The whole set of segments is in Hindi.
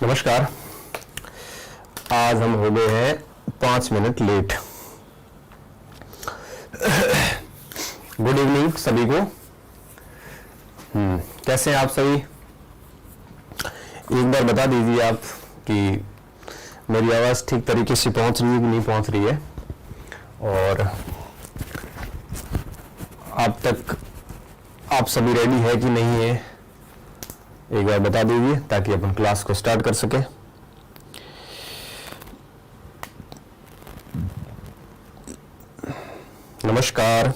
नमस्कार। आज हम हो गए हैं 5 मिनट लेट। गुड इवनिंग सभी को। कैसे हैं आप सभी? एक बार बता दीजिए आप कि मेरी आवाज़ ठीक तरीके से पहुंच रही है कि नहीं पहुंच रही है, और आप तक आप सभी रेडी है कि नहीं है, एक बार बता दीजिए ताकि अपन क्लास को स्टार्ट कर सके। नमस्कार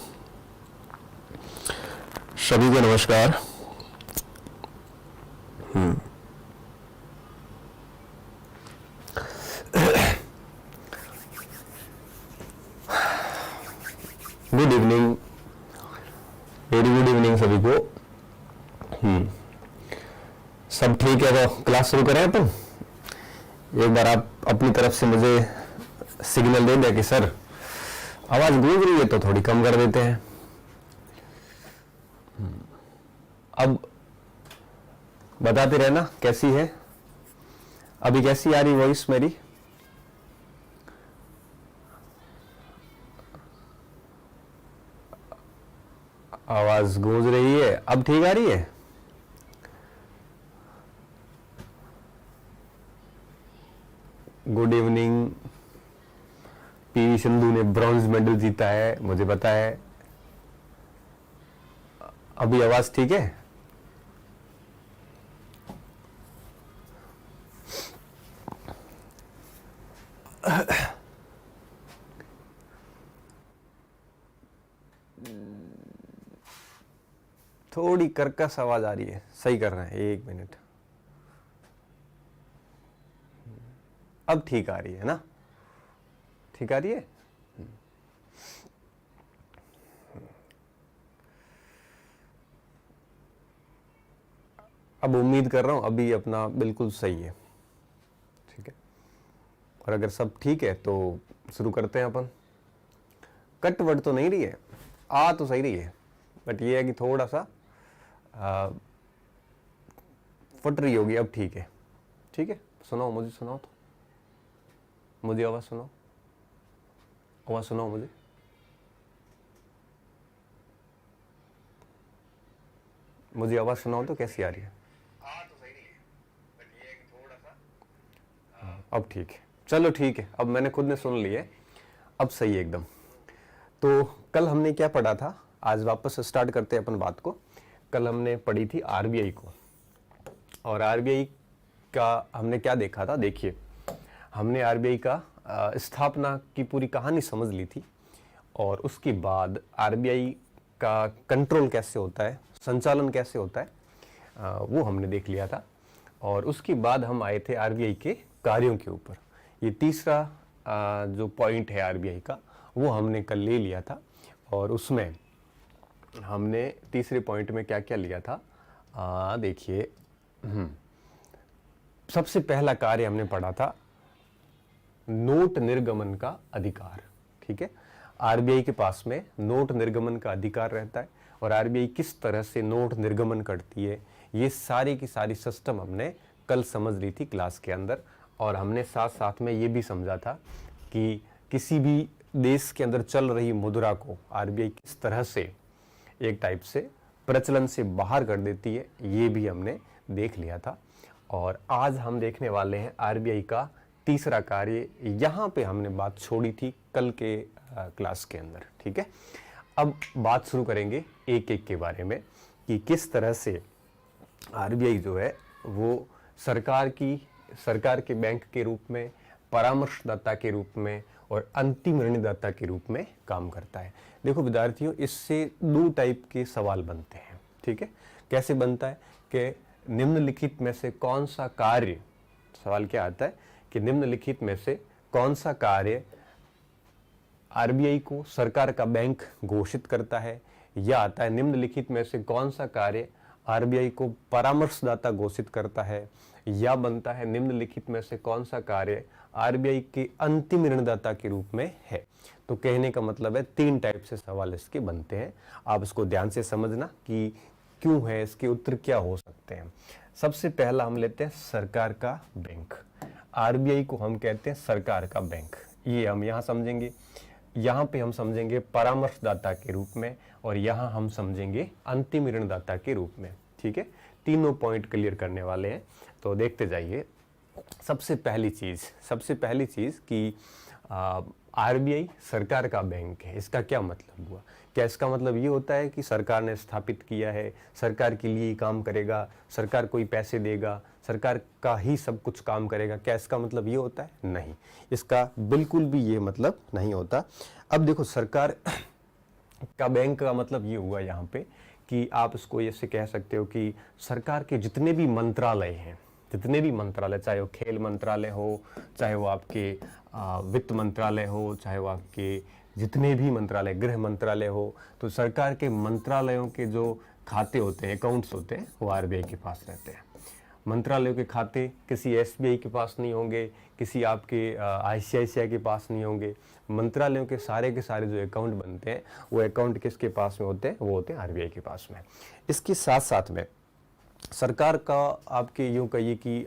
सभी को, नमस्कार। Good evening, very good evening सभी को। सब ठीक है तो क्लास शुरू करें अपन। एक बार आप अपनी तरफ से मुझे सिग्नल दे दें कि सर आवाज गूंज रही है, तो थोड़ी कम कर देते हैं। अब बताते रहना कैसी है, अभी कैसी आ रही वॉइस मेरी? आवाज गूंज रही है, अब ठीक आ रही है? Good evening. पीवी सिंधु ने ब्रॉन्ज मेडल जीता है, मुझे पता है। अभी आवाज ठीक है? थोड़ी कर्कश आवाज आ रही है, सही कर रहे हैं, 1 मिनट। अब ठीक आ रही है ना? ठीक आ रही है? अब उम्मीद कर रहा हूं अभी अपना बिल्कुल सही है, ठीक है। और अगर सब ठीक है तो शुरू करते हैं अपन। कट वट तो नहीं रही है, आ तो सही रही है, बट ये है कि थोड़ा सा फट रही होगी। अब ठीक है, ठीक है। सुनाओ मुझे, सुनाओ तो मुझे आवाज सुनाओ, आवाज सुनाओ मुझे। मुझे आवाज सुनाओ तो कैसी आ रही है? तो सही है, बट ये है कि थोड़ा सा अब ठीक है। चलो ठीक है, अब मैंने खुद ने सुन लिया, अब सही है एकदम। तो कल हमने क्या पढ़ा था, आज वापस स्टार्ट करते हैं अपन बात को। कल हमने पढ़ी थी आरबीआई को, और आरबीआई का हमने क्या देखा था। देखिए, हमने आरबीआई का स्थापना की पूरी कहानी समझ ली थी, और उसके बाद आरबीआई का कंट्रोल कैसे होता है, संचालन कैसे होता है, वो हमने देख लिया था। और उसके बाद हम आए थे आरबीआई के कार्यों के ऊपर। ये तीसरा जो पॉइंट है आरबीआई का, वो हमने कल ले लिया था। और उसमें हमने तीसरे पॉइंट में क्या क्या लिया था, देखिए। सबसे पहला कार्य हमने पढ़ा था नोट निर्गमन का अधिकार, ठीक है। आरबीआई के पास में नोट निर्गमन का अधिकार रहता है, और आरबीआई किस तरह से नोट निर्गमन करती है, ये सारी की सारी सिस्टम हमने कल समझ ली थी क्लास के अंदर। और हमने साथ साथ में ये भी समझा था कि किसी भी देश के अंदर चल रही मुद्रा को आरबीआई किस तरह से एक टाइप से प्रचलन से बाहर कर देती है, ये भी हमने देख लिया था। और आज हम देखने वाले हैं आरबीआई का तीसरा कार्य। यहाँ पे हमने बात छोड़ी थी कल के क्लास के अंदर, ठीक है। अब बात शुरू करेंगे एक एक के बारे में कि किस तरह से आरबीआई जो है वो सरकार के बैंक के रूप में, परामर्शदाता के रूप में और अंतिम ऋणदाता के रूप में काम करता है। देखो विद्यार्थियों, इससे दो टाइप के सवाल बनते हैं, ठीक है। कैसे बनता है कि निम्नलिखित में से कौन सा कार्य, सवाल क्या आता है कि निम्नलिखित में से कौन सा कार्य आरबीआई को सरकार का बैंक घोषित करता है, या आता है निम्नलिखित में से कौन सा कार्य आरबीआई को परामर्शदाता घोषित करता है, या बनता है निम्नलिखित में से कौन सा कार्य आरबीआई के अंतिम ऋणदाता के रूप में है। तो कहने का मतलब है 3 टाइप से सवाल इसके बनते हैं। आप इसको ध्यान से समझना कि क्यों है, इसके उत्तर क्या हो सकते हैं। सबसे पहला हम लेते हैं सरकार का बैंक। आरबीआई को हम कहते हैं सरकार का बैंक, ये हम यहाँ समझेंगे। यहाँ पे हम समझेंगे परामर्शदाता के रूप में, और यहाँ हम समझेंगे अंतिम ऋणदाता के रूप में। ठीक है, तीनों पॉइंट क्लियर करने वाले हैं, तो देखते जाइए। सबसे पहली चीज कि आरबीआई सरकार का बैंक है, इसका क्या मतलब हुआ। क्या इसका मतलब ये होता है कि सरकार ने स्थापित किया है, सरकार के लिए ही काम करेगा, सरकार कोई पैसे देगा, सरकार का ही सब कुछ काम करेगा, क्या इसका मतलब ये होता है? नहीं, इसका बिल्कुल भी ये मतलब नहीं होता। अब देखो, सरकार का बैंक का मतलब ये हुआ यहाँ पे कि आप इसको ऐसे कह सकते हो कि सरकार के जितने भी मंत्रालय हैं, चाहे वो खेल मंत्रालय हो, चाहे वो आपके वित्त मंत्रालय हो, चाहे वो आपके जितने भी मंत्रालय, गृह मंत्रालय हो, तो सरकार के मंत्रालयों के जो खाते होते हैं, अकाउंट्स होते हैं, वो आरबीआई के पास रहते हैं। मंत्रालयों के खाते किसी एसबीआई के पास नहीं होंगे, किसी आपके आईसीआईसीआई के पास नहीं होंगे। मंत्रालयों के सारे जो अकाउंट बनते हैं, वो अकाउंट किसके पास में होते हैं? वो होते हैं आरबीआई के पास में। इसके साथ साथ में सरकार का आपके यूँ कहिए कि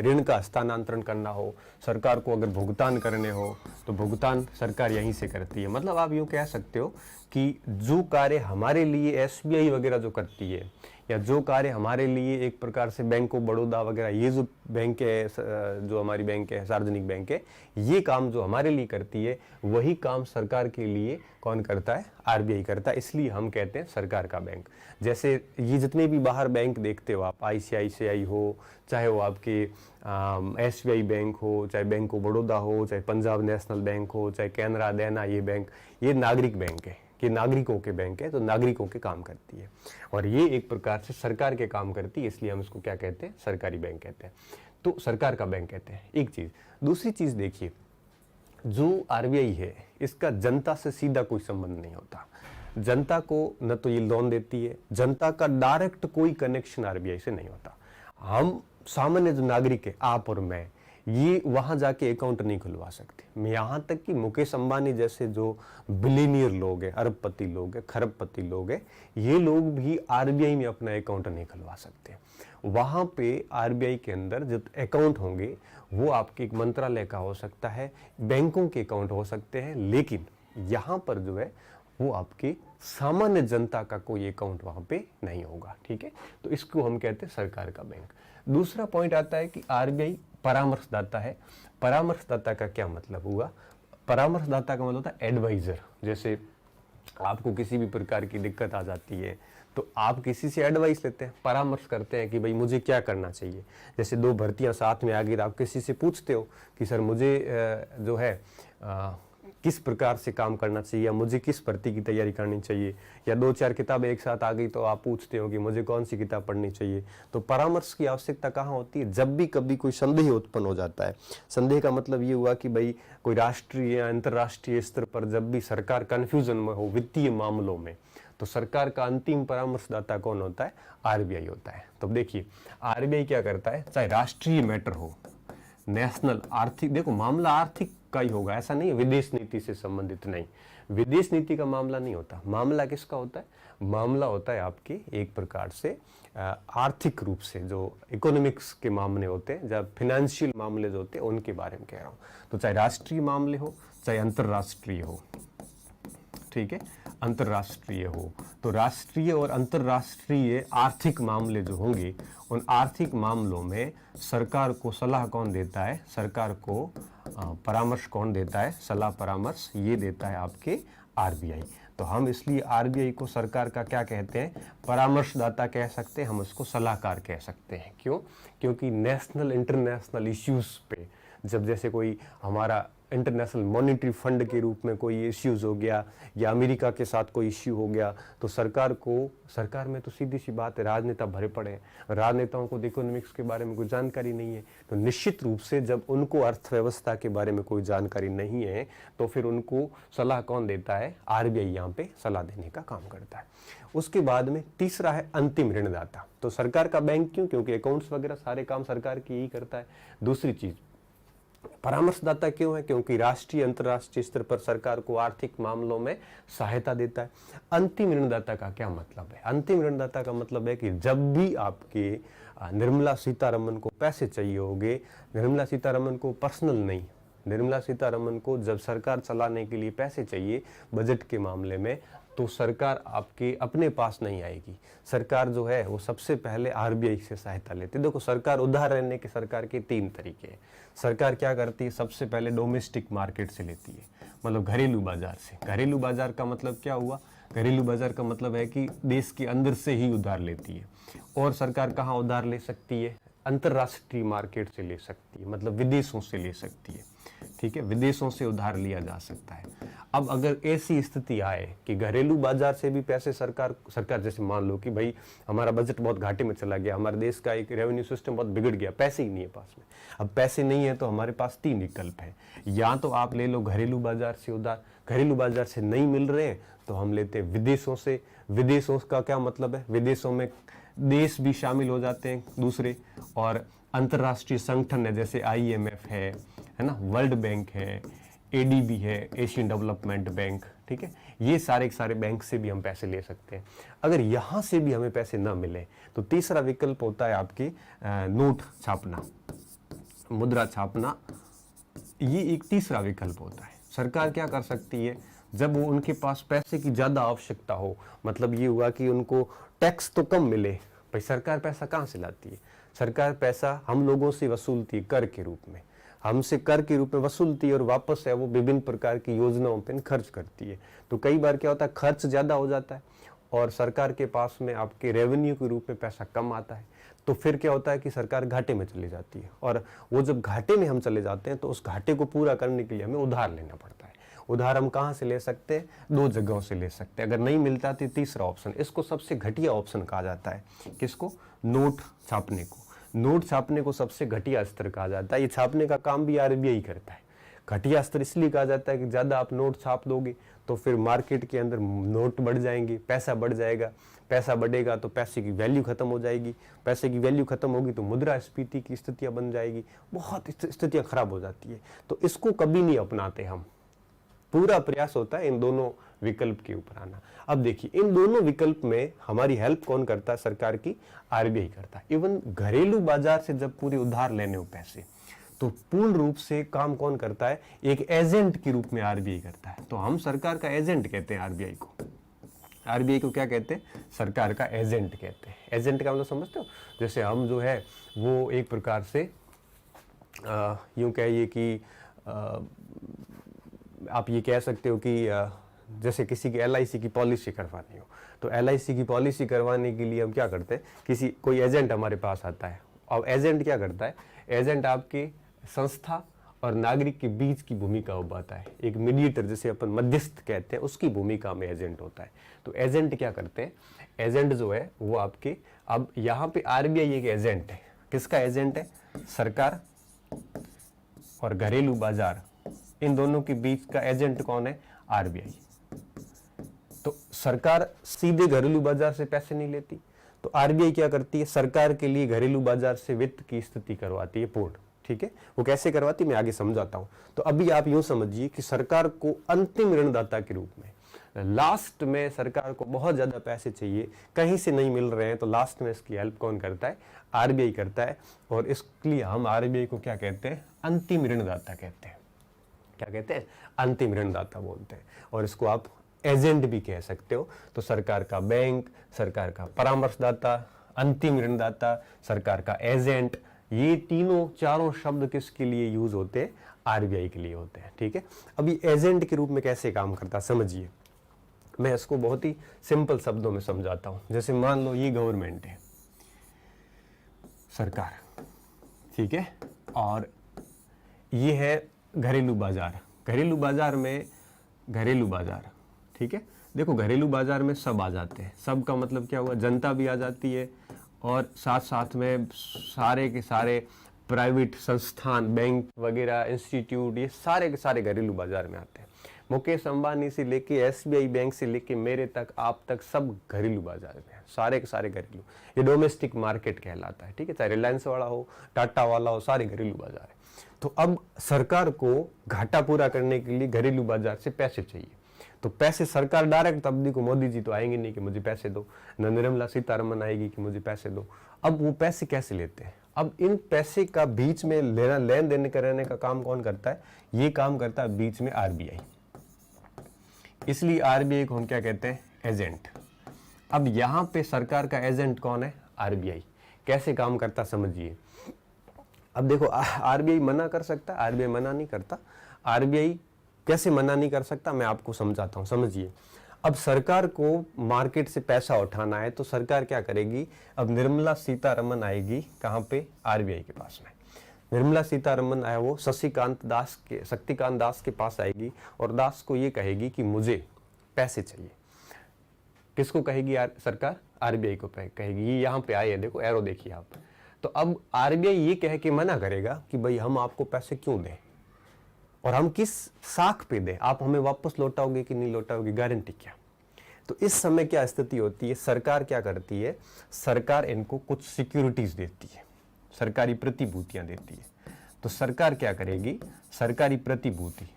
ऋण का हस्तांतरण करना हो, सरकार को अगर भुगतान करने हो, तो भुगतान सरकार यहीं से करती है। मतलब आप यूँ कह सकते हो कि जो कार्य हमारे लिए एसबीआई वगैरह जो करती है, या जो कार्य हमारे लिए एक प्रकार से बैंक ऑफ बड़ौदा वगैरह, ये जो बैंक है, जो हमारी बैंक है, सार्वजनिक बैंक है, ये काम जो हमारे लिए करती है, वही काम सरकार के लिए कौन करता है? आरबीआई करता है। इसलिए हम कहते हैं सरकार का बैंक। जैसे ये जितने भी बाहर बैंक देखते हो आप, आईसीआईसीआई हो, चाहे वो आपके एसबीआई बैंक हो, चाहे बैंक ऑफ बड़ौदा हो, चाहे पंजाब नेशनल बैंक हो, चाहे कैनरा देना, ये बैंक, ये नागरिक बैंक है, कि नागरिकों के बैंक है, तो नागरिकों के काम करती है, और ये एक प्रकार से सरकार के काम करती है, इसलिए हम इसको क्या कहते हैं? सरकारी बैंक कहते हैं। तो सरकार का बैंक कहते हैं, एक चीज। दूसरी चीज देखिए, जो आरबीआई है, इसका जनता से सीधा कोई संबंध नहीं होता। जनता को न तो ये लोन देती है, जनता का डायरेक्ट कोई कनेक्शन आरबीआई से नहीं होता। हम सामान्य जो नागरिक है, आप और मैं, ये वहां जाके अकाउंट नहीं खुलवा सकते। यहाँ तक कि मुकेश अंबानी जैसे जो बिलियनियर लोग हैं, अरबपति लोग हैं, खरबपति लोग हैं, ये लोग भी आरबीआई में अपना अकाउंट नहीं खुलवा सकते। वहां पे आरबीआई के अंदर जो अकाउंट होंगे, वो आपके एक मंत्रालय का हो सकता है, बैंकों के अकाउंट हो सकते हैं, लेकिन यहाँ पर जो है वो आपकी सामान्य जनता का कोई अकाउंट वहां पे नहीं होगा। ठीक है, तो इसको हम कहते हैं सरकार का बैंक। दूसरा पॉइंट आता है कि आरबीआई परामर्शदाता है। परामर्शदाता का क्या मतलब हुआ? परामर्शदाता का मतलब होता है एडवाइजर। जैसे आपको किसी भी प्रकार की दिक्कत आ जाती है, तो आप किसी से एडवाइस लेते हैं, परामर्श करते हैं कि भाई मुझे क्या करना चाहिए। जैसे दो भर्तियां साथ में आ गई, आप किसी से पूछते हो कि सर मुझे जो है किस प्रकार से काम करना चाहिए, या मुझे किस भर्ती की तैयारी करनी चाहिए, या दो चार किताबें एक साथ आ गई तो आप पूछते हो कि मुझे कौन सी किताब पढ़नी चाहिए। तो परामर्श की आवश्यकता कहाँ होती है? जब भी कभी कोई संदेह उत्पन्न हो जाता है। संदेह का मतलब ये हुआ कि भाई कोई राष्ट्रीय या अंतर्राष्ट्रीय स्तर पर जब भी सरकार कंफ्यूजन में हो वित्तीय मामलों में, तो सरकार का अंतिम परामर्शदाता कौन होता है? आरबीआई होता है। तो देखिए, आरबीआई क्या करता है, चाहे राष्ट्रीय मैटर हो, नेशनल आर्थिक, देखो मामला आर्थिक का ही होगा, ऐसा नहीं है विदेश नीति से संबंधित नहीं, विदेश नीति का मामला नहीं होता। मामला किसका होता है? मामला होता है आपके एक प्रकार से आर्थिक रूप से जो इकोनॉमिक्स के मामले होते हैं, जब फिनेंशियल मामले जो होते हैं, उनके बारे में कह रहा हूँ। तो चाहे राष्ट्रीय मामले हो, चाहे अंतर्राष्ट्रीय हो, ठीक है, अंतर्राष्ट्रीय हो, तो राष्ट्रीय और अंतर्राष्ट्रीय आर्थिक मामले जो होंगे, उन आर्थिक मामलों में सरकार को सलाह कौन देता है? सरकार को परामर्श कौन देता है? सलाह परामर्श ये देता है आपके आरबीआई। तो हम इसलिए आरबीआई को सरकार का क्या कहते हैं? परामर्शदाता कह सकते हैं, हम उसको सलाहकार कह सकते हैं। क्यों? क्योंकि नेशनल इंटरनेशनल इश्यूज पे जब जैसे कोई हमारा इंटरनेशनल मॉनिटरी फंड के रूप में कोई इश्यूज हो गया, या अमेरिका के साथ कोई इश्यू हो गया, तो सरकार में तो सीधी सी बात है, राजनेता भरे पड़े हैं, राजनेताओं को इकोनॉमिक्स के बारे में कोई जानकारी नहीं है। तो निश्चित रूप से जब उनको अर्थव्यवस्था के बारे में कोई जानकारी नहीं है, तो फिर उनको सलाह कौन देता है? आरबीआई यहाँ पे सलाह देने का काम करता है। उसके बाद में तीसरा है अंतिम ऋणदाता। तो सरकार का बैंक क्यों? क्योंकि अकाउंट्स वगैरह सारे काम सरकार की ही करता है। दूसरी चीज, परामर्शदाता क्यों है? क्योंकि राष्ट्रीय अंतर्राष्ट्रीय स्तर पर सरकार को आर्थिक मामलों में सहायता देता है। अंतिम ऋणदाता का क्या मतलब है? अंतिम ऋणदाता का मतलब है कि जब भी आपके निर्मला सीतारमण को पैसे चाहिए होंगे, निर्मला सीतारमण को पर्सनल नहीं, निर्मला सीतारमण को जब सरकार चलाने के लिए पैसे चाहिए बजट के मामले में, तो सरकार आपके अपने पास नहीं आएगी। सरकार जो है वो सबसे पहले आरबीआई से सहायता लेती है। देखो, सरकार उधार लेने के सरकार के 3 तरीके हैं। सरकार क्या करती है? सबसे पहले डोमेस्टिक मार्केट से लेती है, मतलब घरेलू बाजार से। घरेलू बाजार का मतलब क्या हुआ? घरेलू बाजार का मतलब है कि देश के अंदर से ही उधार लेती है। और सरकार कहाँ उधार ले सकती है? अंतर्राष्ट्रीय मार्केट से ले सकती है, मतलब विदेशों से ले सकती है। ठीक है, विदेशों से उधार लिया जा सकता है। अब अगर ऐसी स्थिति आए कि घरेलू बाजार से भी पैसे सरकार जैसे मान लो कि भाई हमारा बजट बहुत घाटे में चला गया, हमारे देश का एक रेवेन्यू सिस्टम बहुत बिगड़ गया, पैसे ही नहीं है पास में। अब पैसे नहीं है तो हमारे पास 3 विकल्प है। या तो आप ले लो घरेलू बाजार से उधार, घरेलू बाजार से नहीं मिल रहे हैं तो हम लेते हैं विदेशों से। विदेशों का क्या मतलब है? विदेशों में देश भी शामिल हो जाते हैं दूसरे, और अंतर्राष्ट्रीय संगठन है जैसे IMF है ना, वर्ल्ड बैंक है, ADB है, एशियन डेवलपमेंट बैंक। ठीक है, ये सारे के सारे बैंक से भी हम पैसे ले सकते हैं। अगर यहाँ से भी हमें पैसे ना मिले तो तीसरा विकल्प होता है आपकी नोट छापना, मुद्रा छापना। ये एक तीसरा विकल्प होता है। सरकार क्या कर सकती है? जब वो उनके पास पैसे की ज्यादा आवश्यकता हो, मतलब ये हुआ कि उनको टैक्स तो कम मिले, भाई सरकार पैसा कहाँ से लाती है? सरकार पैसा हम लोगों से वसूलती है कर के रूप में, हमसे कर के रूप में वसूलती है और वापस है वो विभिन्न प्रकार की योजनाओं पर खर्च करती है। तो कई बार क्या होता है, खर्च ज्यादा हो जाता है और सरकार के पास में आपके रेवेन्यू के रूप में पैसा कम आता है। तो फिर क्या होता है कि सरकार घाटे में चली जाती है, और वो जब घाटे में हम चले जाते हैं तो उस घाटे को पूरा करने के लिए हमें उधार लेना पड़ता है। उधार हम कहाँ से ले सकते हैं? 2 जगहों से ले सकते हैं। अगर नहीं मिलता तो तीसरा ऑप्शन, इसको सबसे घटिया ऑप्शन कहा जाता है। किसको? नोट छापने को। नोट छापने को सबसे घटिया स्तर कहा जाता है। ये छापने का काम भी आरबीआई करता है। घटिया स्तर इसलिए कहा जाता है कि ज्यादा आप नोट छाप दोगे तो फिर मार्केट के अंदर नोट बढ़ जाएंगे, पैसा बढ़ जाएगा, पैसा बढ़ेगा तो पैसे की वैल्यू खत्म हो जाएगी, पैसे की वैल्यू खत्म होगी तो मुद्रास्फीति की स्थितियां बन जाएगी, बहुत स्थितियां खराब हो जाती है। तो इसको कभी नहीं अपनाते हम। पूरा प्रयास होता है इन दोनों विकल्प के ऊपर आना। अब देखिए, इन दोनों विकल्प में हमारी हेल्प कौन करता है? सरकार की आरबीआई करता है। इवन घरेलू बाजार से जब पूरे उधार लेने हो पैसे, तो पूर्ण रूप से काम कौन करता है? एक एजेंट के रूप में आरबीआई करता है। तो हम सरकार का एजेंट कहते हैं आरबीआई को। आरबीआई को क्या कहते हैं? सरकार का एजेंट कहते हैं। एजेंट का मतलब समझते हो? जैसे हम जो है वो एक प्रकार से यूं कहिए कि आप ये कह सकते हो कि जैसे किसी की LIC की पॉलिसी करवानी हो, तो LIC की पॉलिसी करवाने के लिए हम क्या करते हैं? कोई एजेंट हमारे पास आता है। और एजेंट क्या करता है? एजेंट आपके संस्था और नागरिक के बीच की भूमिका उभारता है। एक मीडिएटर, जैसे अपन मध्यस्थ कहते हैं, उसकी भूमिका में एजेंट होता है। तो एजेंट क्या करते हैं? एजेंट जो है वो आपके, अब यहाँ पे आरबीआई एक एजेंट है। किसका एजेंट है? सरकार और घरेलू बाजार, इन दोनों के बीच का एजेंट कौन है? आरबीआई। तो सरकार सीधे घरेलू बाजार से पैसे नहीं लेती, तो आरबीआई क्या करती है? सरकार के लिए घरेलू बाजार से वित्त की स्थिति करवाती है पूर्ण। ठीक है, वो कैसे करवाती मैं आगे समझाता हूं। तो अभी आप यूं समझिए कि सरकार को अंतिम ऋणदाता के रूप में, लास्ट में सरकार को बहुत ज्यादा पैसे चाहिए, कहीं से नहीं मिल रहे हैं, तो लास्ट में इसकी हेल्प कौन करता है? आरबीआई करता है। और इसलिए हम आरबीआई को क्या कहते हैं? अंतिम ऋणदाता कहते हैं। क्या कहते हैं? अंतिम ऋणदाता बोलते हैं। और इसको आप एजेंट भी कह सकते हो। तो सरकार का बैंक, सरकार का परामर्शदाता, अंतिम ऋणदाता, सरकार का एजेंट, ये चारों शब्द किसके लिए यूज होते हैं? आरबीआई के लिए होते हैं। ठीक है, अभी एजेंट के रूप में कैसे काम करता समझिए। मैं इसको बहुत ही सिंपल शब्दों में समझाता हूं। जैसे मान लो ये गवर्नमेंट है, सरकार, ठीक है, और ये है घरेलू बाजार। घरेलू बाजार में घरेलू बाजार, ठीक है, देखो घरेलू बाजार में सब आ जाते हैं। सब का मतलब क्या हुआ? जनता भी आ जाती है और साथ साथ में सारे के सारे प्राइवेट संस्थान, बैंक वगैरह, इंस्टीट्यूट, ये सारे के सारे घरेलू बाजार में आते हैं। मुकेश अंबानी से लेके SBI बैंक से लेके मेरे तक, आप तक, सब घरेलू बाजार में है। सारे के सारे घरेलू, ये डोमेस्टिक मार्केट कहलाता है, ठीक है, चाहे रिलायंस वाला हो, टाटा वाला हो, सारे घरेलू बाजार है। तो अब सरकार को घाटा पूरा करने के लिए घरेलू बाजार से पैसे चाहिए, तो पैसे सरकार डायरेक्ट, अब देखो मोदी जी तो आएंगे नहीं कि मुझे पैसे दो, न निर्मला सीतारमण आएगी कि मुझे पैसे दो। अब वो पैसे कैसे लेते हैं? अब इन पैसे का बीच में लेना, लेन देन करने का काम कौन करता है? ये काम करता है बीच में आरबीआई। इसलिए आरबीआई को हम क्या कहते हैं? एजेंट। अब यहां पे सरकार का एजेंट कौन है? आरबीआई। कैसे काम करता समझिए। अब देखो आरबीआई मना कर सकता है? आरबीआई मना नहीं करता। आरबीआई कैसे मना नहीं कर सकता, मैं आपको समझाता हूं, समझिए। अब सरकार को मार्केट से पैसा उठाना है तो सरकार क्या करेगी? अब निर्मला सीतारमण आएगी कहां पे? आरबीआई के पास में। निर्मला सीतारमण आया, वो शक्तिकांत दास के पास आएगी और दास को ये कहेगी कि मुझे पैसे चाहिए। किसको कहेगी? सरकार आरबीआई को कहेगी। ये यहाँ पे आए है, देखो एरो देखिए आप। तो अब आरबीआई ये कह के मना करेगा कि भाई हम आपको पैसे क्यों दें और हम किस साख पे दें, आप हमें वापस लौटाओगे कि नहीं लौटाओगे, गारंटी क्या? तो इस समय क्या स्थिति होती है? सरकार क्या करती है? सरकार इनको कुछ सिक्योरिटीज देती है, सरकारी प्रतिभूतियां देती है। तो सरकार क्या करेगी? सरकारी प्रतिभूति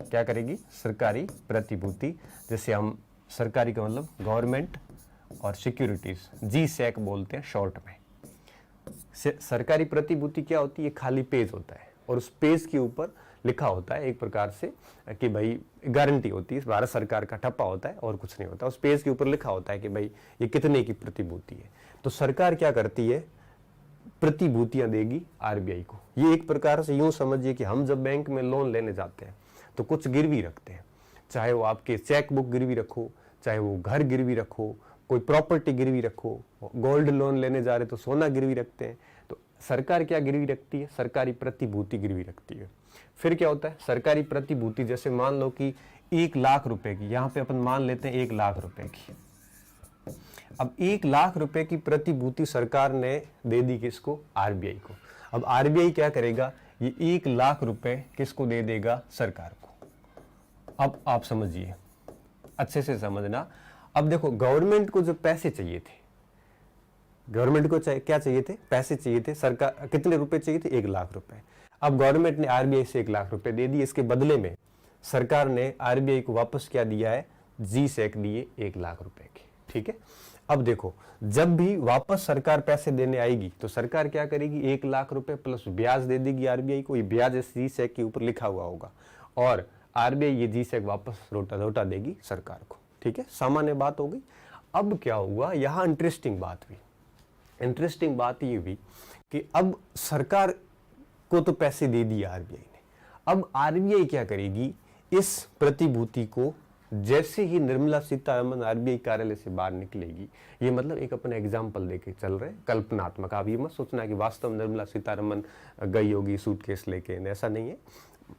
क्या करेगी? सरकारी प्रतिभूति, जैसे हम सरकारी का मतलब गवर्नमेंट और सिक्योरिटीज, जी-सैक बोलते हैं शॉर्ट में। सरकारी प्रतिभूति क्या होती है? खाली पेज होता है और उस पेज के ऊपर लिखा होता है एक प्रकार से कि भाई गारंटी होती है, भारत सरकार का ठप्पा होता है और कुछ नहीं होता। उस पेज के ऊपर लिखा होता है कि भाई ये कितने की प्रतिभूति है। तो सरकार क्या करती है? प्रतिभूतियां देगी आरबीआई को। ये एक प्रकार से यूं समझिए कि हम जब बैंक में लोन लेने जाते हैं तो कुछ गिरवी रखते हैं, चाहे वो आपके चेक बुक गिरवी रखो, चाहे वो घर गिरवी रखो, कोई प्रॉपर्टी गिरवी रखो, गोल्ड लोन लेने जा रहे तो सोना गिरवी रखते हैं। तो सरकार क्या गिरवी रखती है? सरकारी प्रतिभूति गिरवी रखती है। फिर क्या होता है? सरकारी प्रतिभूति, जैसे मान लो कि 1 लाख रुपए की, यहां पे अपन मान लेते हैं 1 लाख रुपए की। अब 1 लाख रुपए की प्रतिभूति सरकार ने दे दी किसको? आरबीआई को। अब आरबीआई क्या करेगा? ये 1 लाख रुपए किसको दे देगा? सरकार को। अब आप समझिए, अच्छे से समझना। अब देखो गवर्नमेंट को जो पैसे चाहिए थे, गवर्नमेंट को क्या चाहिए थे? पैसे चाहिए थे। सरकार कितने रुपए चाहिए थे? 1 लाख रुपए। अब गवर्नमेंट ने आरबीआई से 1 लाख रुपए दे दिए, इसके बदले में सरकार ने आरबीआई को वापस क्या दिया है? जी-सैक दिए 1 लाख रुपए के, ठीक है। अब देखो, जब भी वापस सरकार पैसे देने आएगी तो सरकार क्या करेगी? 1 लाख रुपए प्लस ब्याज दे देगी आरबीआई को। ये ब्याज जी-सैक के ऊपर लिखा हुआ होगा और आरबीआई ये जी-सैक वापस लौटा देगी सरकार को, ठीक है। सामान्य बात हो गई। अब क्या हुआ? यहां इंटरेस्टिंग बात हुई। इंटरेस्टिंग बात ये हुई कि अब सरकार को तो पैसे दे दिए आरबीआई ने। अब आरबीआई क्या करेगी? इस प्रतिभूति को, जैसे ही निर्मला सीतारमण आरबीआई कार्यालय से बाहर निकलेगी, ये मतलब एक अपने एग्जाम्पल देके चल रहे हैं, कल्पनात्मक। आप ये मत सोचना कि वास्तव में निर्मला सीतारमण गई होगी सूटकेस लेके, ऐसा नहीं है।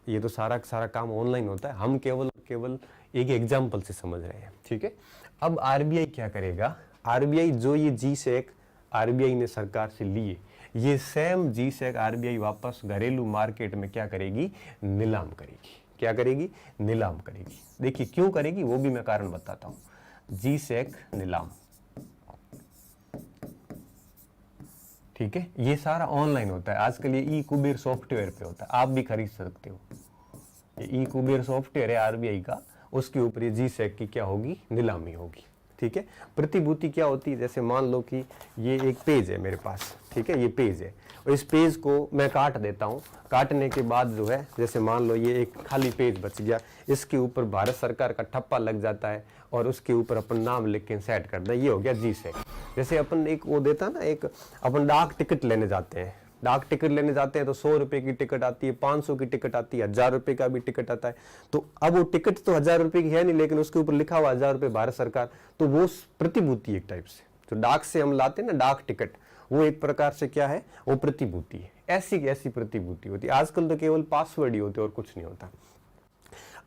ये तो सारा काम ऑनलाइन होता है, हम केवल एक एग्जाम्पल से समझ रहे हैं, ठीक है। अब आरबीआई क्या करेगा? आरबीआई जो ये जी-सैक आरबीआई ने सरकार से लिए, ये सेम जी-सैक आरबीआई वापस घरेलू मार्केट में क्या करेगी? नीलाम करेगी। क्या करेगी? नीलाम करेगी। देखिए क्यों करेगी वो भी मैं कारण बताता हूं। जी-सैक नीलाम, ठीक है। ये सारा ऑनलाइन होता है आजकल, ये ई-कुबेर सॉफ्टवेयर पे होता है, आप भी खरीद सकते हो। ये ई-कुबेर सॉफ्टवेयर है आरबीआई का, उसके ऊपर ये जी-सैक की क्या होगी? नीलामी होगी, ठीक है। प्रतिभूति क्या होती है? जैसे मान लो कि ये एक पेज है मेरे पास, ठीक है, ये पेज है और इस पेज को मैं काट देता हूँ। काटने के बाद जो है, जैसे मान लो ये एक खाली पेज बच गया, इसके ऊपर भारत सरकार का ठप्पा लग जाता है और उसके ऊपर अपन नाम लिख के सेट कर दें, ये हो गया जी-सैक। जैसे अपन एक वो देता ना, एक अपन डाक टिकट लेने जाते हैं, डाक टिकट लेने जाते हैं तो 100 रुपए की टिकट आती है, 500 की टिकट आती है, 1000 रुपए का भी टिकट आता है। तो अब वो टिकट तो 1000 रुपए की है नहीं, लेकिन उसके ऊपर लिखा हुआ 1000 रुपए भारत सरकार, तो वो प्रतिभूति एक टाइप से, जो डाक से हम लाते हैं ना डाक टिकट, वो एक प्रकार से क्या है? वो प्रतिभूति है। ऐसी प्रतिभूति होती है। आजकल तो केवल पासवर्ड ही होते और कुछ नहीं होता।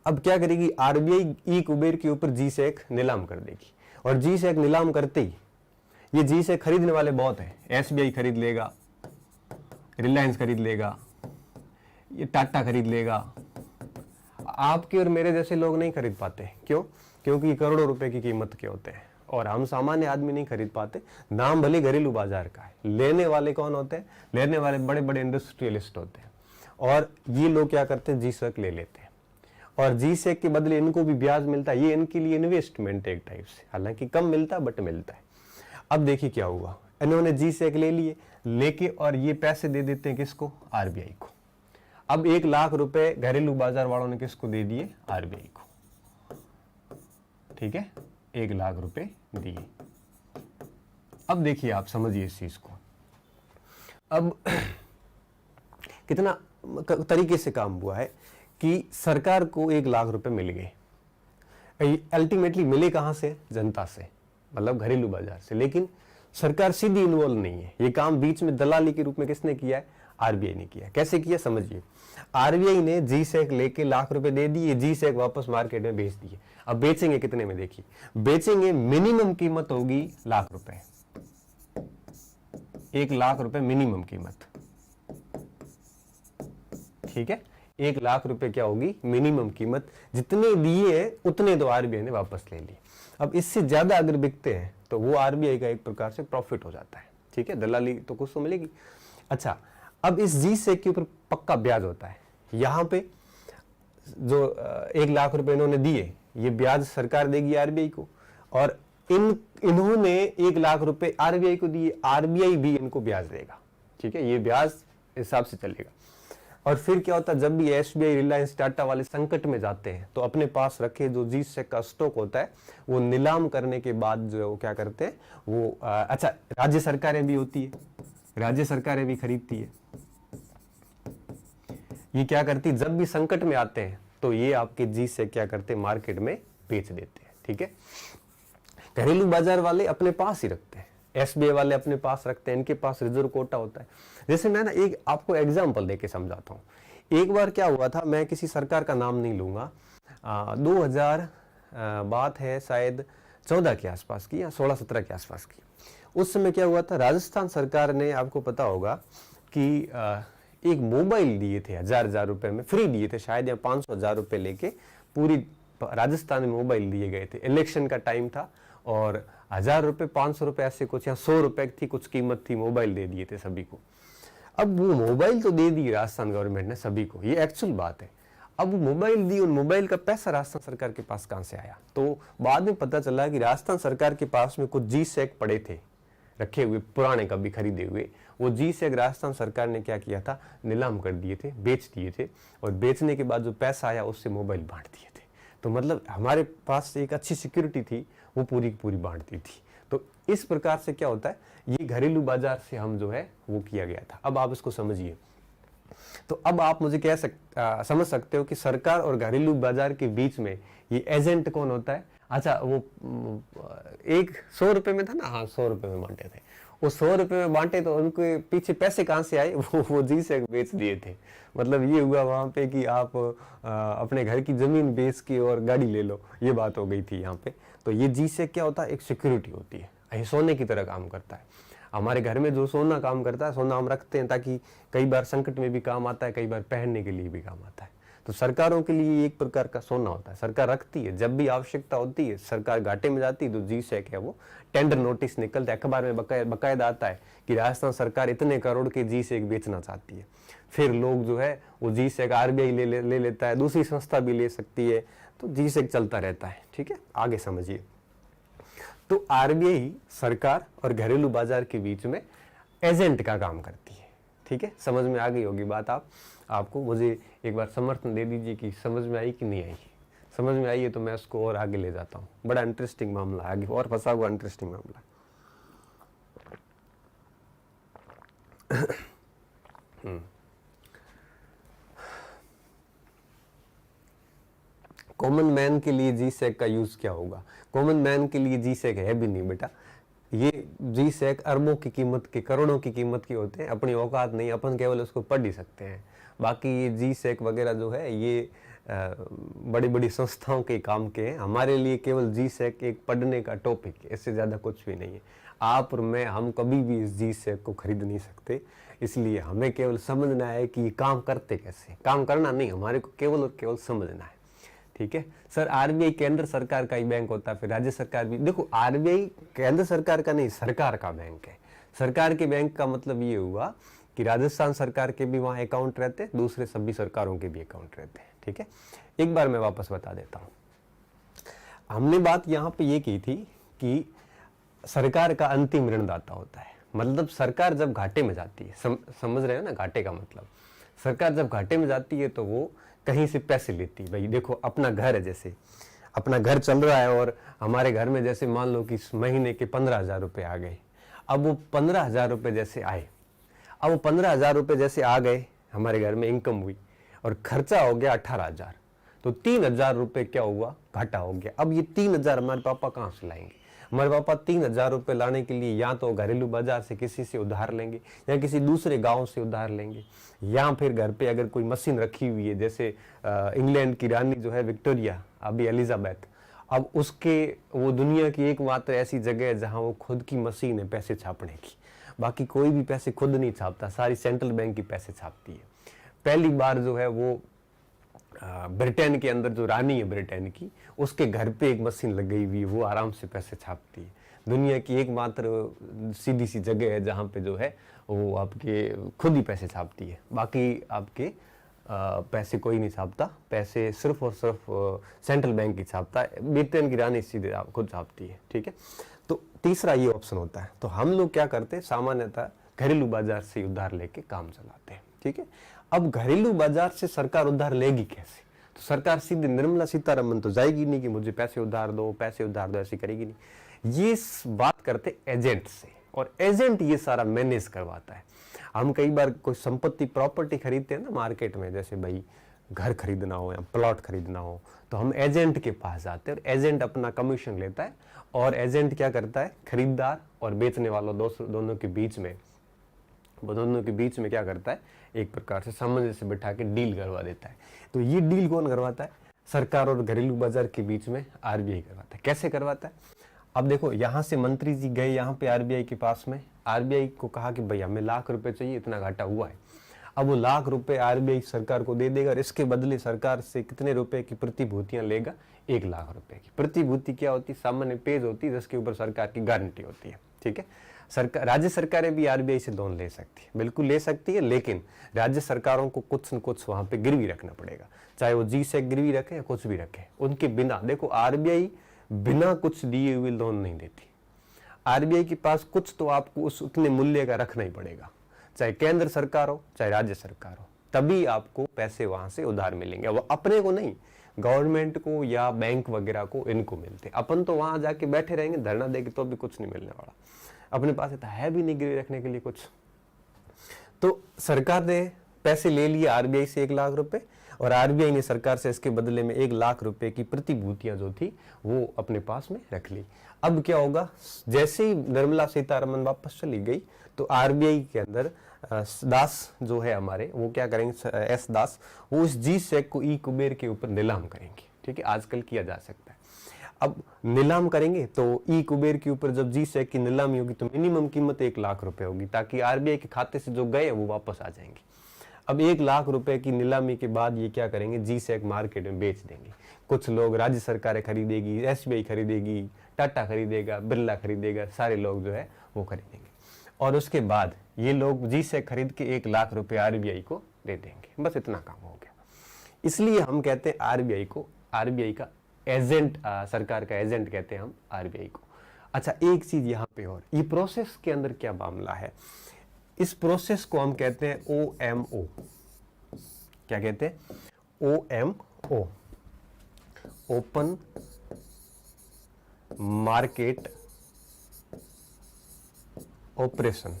अब क्या करेगी आरबीआई? ई-कुबेर के ऊपर जी-सैक नीलाम कर देगी और जी-सैक नीलाम करते ही ये जी-सैक खरीदने वाले बहुत हैं। एसबीआई खरीद लेगा, रिलायंस खरीद लेगा, ये टाटा खरीद लेगा। आपके और मेरे जैसे लोग नहीं खरीद पाते। क्यों? क्योंकि करोड़ों रुपए की कीमत के होते हैं और हम सामान्य आदमी नहीं खरीद पाते। नाम भले घरेलू बाजार का है, लेने वाले कौन होते हैं? लेने वाले बड़े बड़े इंडस्ट्रियलिस्ट होते हैं, और ये लोग क्या करते हैं? जी-सेक ले लेते हैं, और जी-सेक के बदले इनको भी ब्याज मिलता है। ये इनके लिए इन्वेस्टमेंट है एक टाइप से, हालांकि कम मिलता है बट मिलता है। अब देखिए क्या हुआ, इन्होंने जी-सेक ले लिए, लेके और ये पैसे दे देते हैं किसको? आरबीआई को। अब 1 लाख रुपए घरेलू बाजार वालों ने किसको दे दिए? आरबीआई को। ठीक है, 1 लाख रुपए दिए। अब देखिए, आप समझिए इस चीज को। अब कितना तरीके से काम हुआ है कि सरकार को 1 लाख रुपए मिल गए। अल्टीमेटली मिले कहां से? जनता से, मतलब घरेलू बाजार से। लेकिन सरकार सीधी इन्वॉल्व नहीं है, ये काम बीच में दलाली के रूप में किसने किया है? आरबीआई ने किया। कैसे किया समझिए। आरबीआई ने जी-सेक लेके लाख रुपए दे दिए, जी-सेक वापस मार्केट में बेच दिए। अब बेचेंगे कितने में? देखिए, बेचेंगे, मिनिमम कीमत होगी लाख रुपए, 1 लाख रुपए मिनिमम कीमत। ठीक है, 1 लाख रुपए क्या होगी? मिनिमम कीमत। जितने दिए हैं उतने तो आरबीआई ने वापस ले लिए। अब इससे ज्यादा अगर बिकते हैं तो वो आरबीआई का एक प्रकार से प्रॉफिट हो जाता है। ठीक है, दलाली तो कुछ तो मिलेगी। अच्छा, अब इस जी-सेक के ऊपर पक्का ब्याज होता है। यहां पे जो 1 लाख रुपए इन्होंने दिए, ये ब्याज सरकार देगी आरबीआई को, और इन्होंने 1 लाख रुपए आरबीआई को दिए, आरबीआई भी इनको ब्याज देगा। ठीक है, ये ब्याज हिसाब से चलेगा। और फिर क्या होता है, जब भी एसबीआई, रिलायंस, टाटा वाले संकट में जाते हैं तो अपने पास रखे जो जी-सेक का स्टॉक होता है वो नीलाम करने के बाद जो क्या करते हैं वो अच्छा, राज्य सरकारें भी होती है, राज्य सरकारें भी खरीदती है। ये क्या करती, जब भी संकट में आते हैं तो ये आपके जी-सेक क्या करते हैं? मार्केट में बेच देते हैं। ठीक है, घरेलू बाजार वाले अपने पास ही रखते हैं, एसबीआई वाले अपने पास रखते हैं, इनके पास रिजर्व कोटा होता है। जैसे मैं ना एक आपको एग्जांपल देके समझाता हूँ। एक बार क्या हुआ था, मैं किसी सरकार का नाम नहीं लूंगा, 2000 बात है शायद 14 के आसपास की या 16-17 के आसपास की। उस समय क्या हुआ था, राजस्थान सरकार ने, आपको पता होगा कि एक मोबाइल दिए थे, 1000 रुपए में फ्री दिए थे शायद, या 500,000 रुपए लेके पूरी राजस्थान में मोबाइल दिए गए थे। इलेक्शन का टाइम था और 1000 रुपए, 500 रुपए ऐसे कुछ, या 100 रुपए थी कुछ कीमत थी, मोबाइल दे दिए थे सभी को। अब वो मोबाइल तो दे दी राजस्थान गवर्नमेंट ने सभी को, ये एक्चुअल बात है। अब वो मोबाइल दी, उन मोबाइल का पैसा राजस्थान सरकार के पास कहां से आया? तो बाद में पता चला कि राजस्थान सरकार के पास में कुछ जी-सेक पड़े थे रखे हुए, पुराने कभी खरीदे हुए। वो जी-सेक राजस्थान सरकार ने क्या किया था? नीलाम कर दिए थे, बेच दिए थे, और बेचने के बाद जो पैसा आया उससे मोबाइल बांट दिए थे। तो मतलब हमारे पास एक अच्छी सिक्योरिटी थी, वो पूरी की पूरी बांट दी थी। तो इस प्रकार से क्या होता है, ये घरेलू बाजार से हम जो है वो किया गया था। अब आप इसको समझिए। तो अब आप मुझे समझ सकते हो कि सरकार और घरेलू बाजार के बीच में ये एजेंट कौन होता है? अच्छा, वो एक 100 रुपए में था ना, हाँ 100 रुपए में बांटे थे। वो 100 रुपए में बांटे तो उनके पीछे पैसे कहां से आए? वो जी-सेक बेच दिए थे। मतलब ये हुआ वहां पे कि आप अपने घर की जमीन बेच के और गाड़ी ले लो, ये बात हो गई थी यहाँ पे। तो ये जी-सेक क्या होता है? एक सिक्योरिटी होती है, ये सोने की तरह काम करता है। हमारे घर में जो सोना काम करता है, सोना हम रखते हैं ताकि कई बार संकट में भी काम आता है, कई बार पहनने के लिए भी काम आता है। तो सरकारों के लिए एक प्रकार का सोना होता है, सरकार रखती है। जब भी आवश्यकता होती है, सरकार घाटे में जाती है, तो जी-सेक है वो टेंडर नोटिस निकलता है, अखबार में बकायदा आता है कि राजस्थान सरकार इतने करोड़ के जी-सेक बेचना चाहती है। फिर लोग जो है वो जी-सेक आरबीआई ले लेता है, दूसरी संस्था भी ले सकती है, तो जी-सेक चलता रहता है। ठीक है, आगे समझिए। तो आरबीआई सरकार और घरेलू बाजार के बीच में एजेंट का काम करती है। ठीक है, समझ में आ गई होगी बात। आपको मुझे एक बार समर्थन दे दीजिए कि समझ में आई कि नहीं आई। समझ में आई है तो मैं उसको और आगे ले जाता हूँ। बड़ा इंटरेस्टिंग मामला, आगे और फंसा हुआ इंटरेस्टिंग मामला। कॉमन मैन के लिए जी-सेक का यूज क्या होगा? कॉमन मैन के लिए जी-सेक है भी नहीं बेटा। ये जी-सेक अरबों की कीमत के, करोड़ों की कीमत के होते हैं, अपनी औकात नहीं, अपन केवल उसको पढ़ ही सकते हैं। बाकी ये जी-सेक वगैरह जो है ये बड़ी बड़ी संस्थाओं के काम के हैं। हमारे लिए केवल जी-सेक एक पढ़ने का टॉपिक है, इससे ज़्यादा कुछ भी नहीं है। आप और मैं, हम कभी भी इस जी-सेक को खरीद नहीं सकते। इसलिए हमें केवल समझना है कि ये काम करते कैसे। काम करना नहीं, हमारे को केवल और केवल समझना है। ठीक है सर, आरबीआई केंद्र सरकार का ही बैंक होता है, फिर राज्य सरकार भी। देखो आरबीआई केंद्र सरकार का नहीं, सरकार का बैंक है। सरकार के बैंक का मतलब ये हुआ कि राजस्थान सरकार के भी वहां अकाउंट रहते, दूसरे सभी सरकारों के भी अकाउंट रहते हैं। ठीक है, एक बार मैं वापस बता देता हूं। हमने बात यहां पे ये की थी कि सरकार का अंतिम ऋणदाता होता है, मतलब सरकार जब घाटे में जाती है, समझ रहे हो ना घाटे का मतलब। सरकार जब घाटे में जाती है तो वो कहीं से पैसे लेती है। भाई देखो अपना घर है, जैसे अपना घर चल रहा है और हमारे घर में जैसे मान लो कि इस महीने के 15,000 रुपये आ गए। अब वो 15,000 रुपये जैसे आए, अब वो 15,000 रुपये जैसे आ गए, हमारे घर में इनकम हुई और खर्चा हो गया 18,000, तो 3,000 रुपये क्या हुआ, घाटा हो गया। अब ये 3,000 हमारे पापा कहाँ से लाएंगे? हमारे पापा 3,000 रुपये लाने के लिए या तो घरेलू बाजार से किसी से उधार लेंगे या किसी दूसरे गांव से उधार लेंगे, या फिर घर पे अगर कोई मशीन रखी हुई है, जैसे इंग्लैंड की रानी जो है विक्टोरिया, अभी एलिजाबेथ, अब उसके वो दुनिया की एकमात्र ऐसी जगह है जहां वो खुद की मशीन है पैसे छापने की। बाकी कोई भी पैसे खुद नहीं छापता, सारी सेंट्रल बैंक की पैसे छापती है। पहली बार जो है वो ब्रिटेन के अंदर जो रानी है ब्रिटेन की, उसके घर पे एक मशीन लग गई हुई है, वो आराम से पैसे छापती है। दुनिया की एकमात्र सीधी सी जगह है जहाँ पे जो है वो आपके खुद ही पैसे छापती है, बाकी आपके पैसे कोई नहीं छापता, पैसे सिर्फ और सिर्फ सेंट्रल बैंक ही छापता है। ब्रिटेन की रानी सीधे खुद छापती है। ठीक है, तो तीसरा ये ऑप्शन होता है। तो हम लोग क्या करते हैं, सामान्यतः घरेलू बाजार से उधार लेके काम चलाते हैं। ठीक है, अब घरेलू बाजार से सरकार उधार लेगी कैसे? तो सरकार सीधे निर्मला सीतारमन तो जाएगी नहीं कि मुझे पैसे उधार दो, ऐसी करेगी नहीं। ये बात करते एजेंट से, और एजेंट ये सारा मैनेज करवाता है। हम कई बार कोई संपत्ति प्रॉपर्टी खरीदते हैं ना मार्केट में, जैसे भाई घर खरीदना हो या प्लॉट खरीदना हो, तो हम एजेंट के पास जाते हैं और एजेंट अपना कमीशन लेता है। और एजेंट क्या करता है, खरीदार और बेचने वालों दोनों के बीच में क्या करता है, एक प्रकार से सामंजस्य बिठा के डील करवा देता है। तो ये डील कौन करवाता है? सरकार और घरेलू बाजार के बीच में आरबीआई करवाता है। कैसे करवाता है? अब देखो, यहाँ से मंत्री जी गए यहाँ पे आरबीआई के पास में, आरबीआई को कहा कि भाई हमें लाख रुपए चाहिए, इतना घाटा हुआ है। अब वो लाख रुपए आरबीआई सरकार को दे देगा और इसके बदले सरकार से कितने रुपए की प्रतिभूतियां लेगा? 1 लाख रुपए की। प्रतिभूति क्या होती है? सामान्य पेज होती है जिसके ऊपर सरकार की गारंटी होती है। ठीक है, सरकार, राज्य सरकारें भी आरबीआई से लोन ले सकती है, बिल्कुल ले सकती है, लेकिन राज्य सरकारों को कुछ न कुछ वहां पे गिरवी रखना पड़ेगा, चाहे वो जी-सेक गिरवी रखे या कुछ भी रखे। उनके बिना, देखो आरबीआई बिना कुछ दिए हुए लोन नहीं देती। आरबीआई के पास कुछ तो आपको उस उतने मूल्य का रखना ही पड़ेगा, चाहे केंद्र सरकार हो चाहे राज्य सरकार हो, तभी आपको पैसे वहां से उधार मिलेंगे। वो अपने को नहीं, गवर्नमेंट को या बैंक वगैरह को, इनको मिलते। अपन तो वहां जाके बैठे रहेंगे, धरना देंगे तो भी कुछ नहीं मिलने वाला, अपने पास इतना है भी नहीं गिरवी रखने के लिए कुछ। तो सरकार ने पैसे ले लिए आरबीआई से 1 लाख रुपए, और आरबीआई ने सरकार से इसके बदले में 1 लाख रुपए की प्रतिभूतियां जो थी वो अपने पास में रख ली। अब क्या होगा, जैसे ही निर्मला सीतारमन वापस चली गई तो आरबीआई के अंदर दास जो है हमारे, वो क्या करेंगे, एस दास, वो इस जी-सेक को ई कुबेर के ऊपर नीलाम करेंगे। ठीक है, आजकल किया जा सकता है। अब नीलाम करेंगे तो ई कुबेर के ऊपर जब जी-सेक की नीलामी होगी तो मिनिमम कीमत 1 लाख रुपए होगी, ताकि आरबीआई के खाते से जो गए वो वापस आ जाएंगे। अब 1 लाख रुपए की नीलामी के बाद ये क्या करेंगे, जी-सेक मार्केट में बेच देंगे। कुछ लोग, राज्य सरकारें खरीदेगी, एसबीआई खरीदेगी, टाटा खरीदेगा, बिरला खरीदेगा, सारे लोग जो है वो खरीदेंगे। और उसके बाद ये लोग जी-सेक खरीद के 1 लाख रुपए आरबीआई को दे देंगे। बस इतना काम हो गया। इसलिए हम कहते हैं आरबीआई का एजेंट, सरकार का एजेंट कहते हैं हम आरबीआई को। अच्छा, एक चीज यहाँ पे और, ये प्रोसेस के अंदर क्या मामला है, इस प्रोसेस को हम कहते हैं OMO। क्या कहते हैं? OMO, open market operation.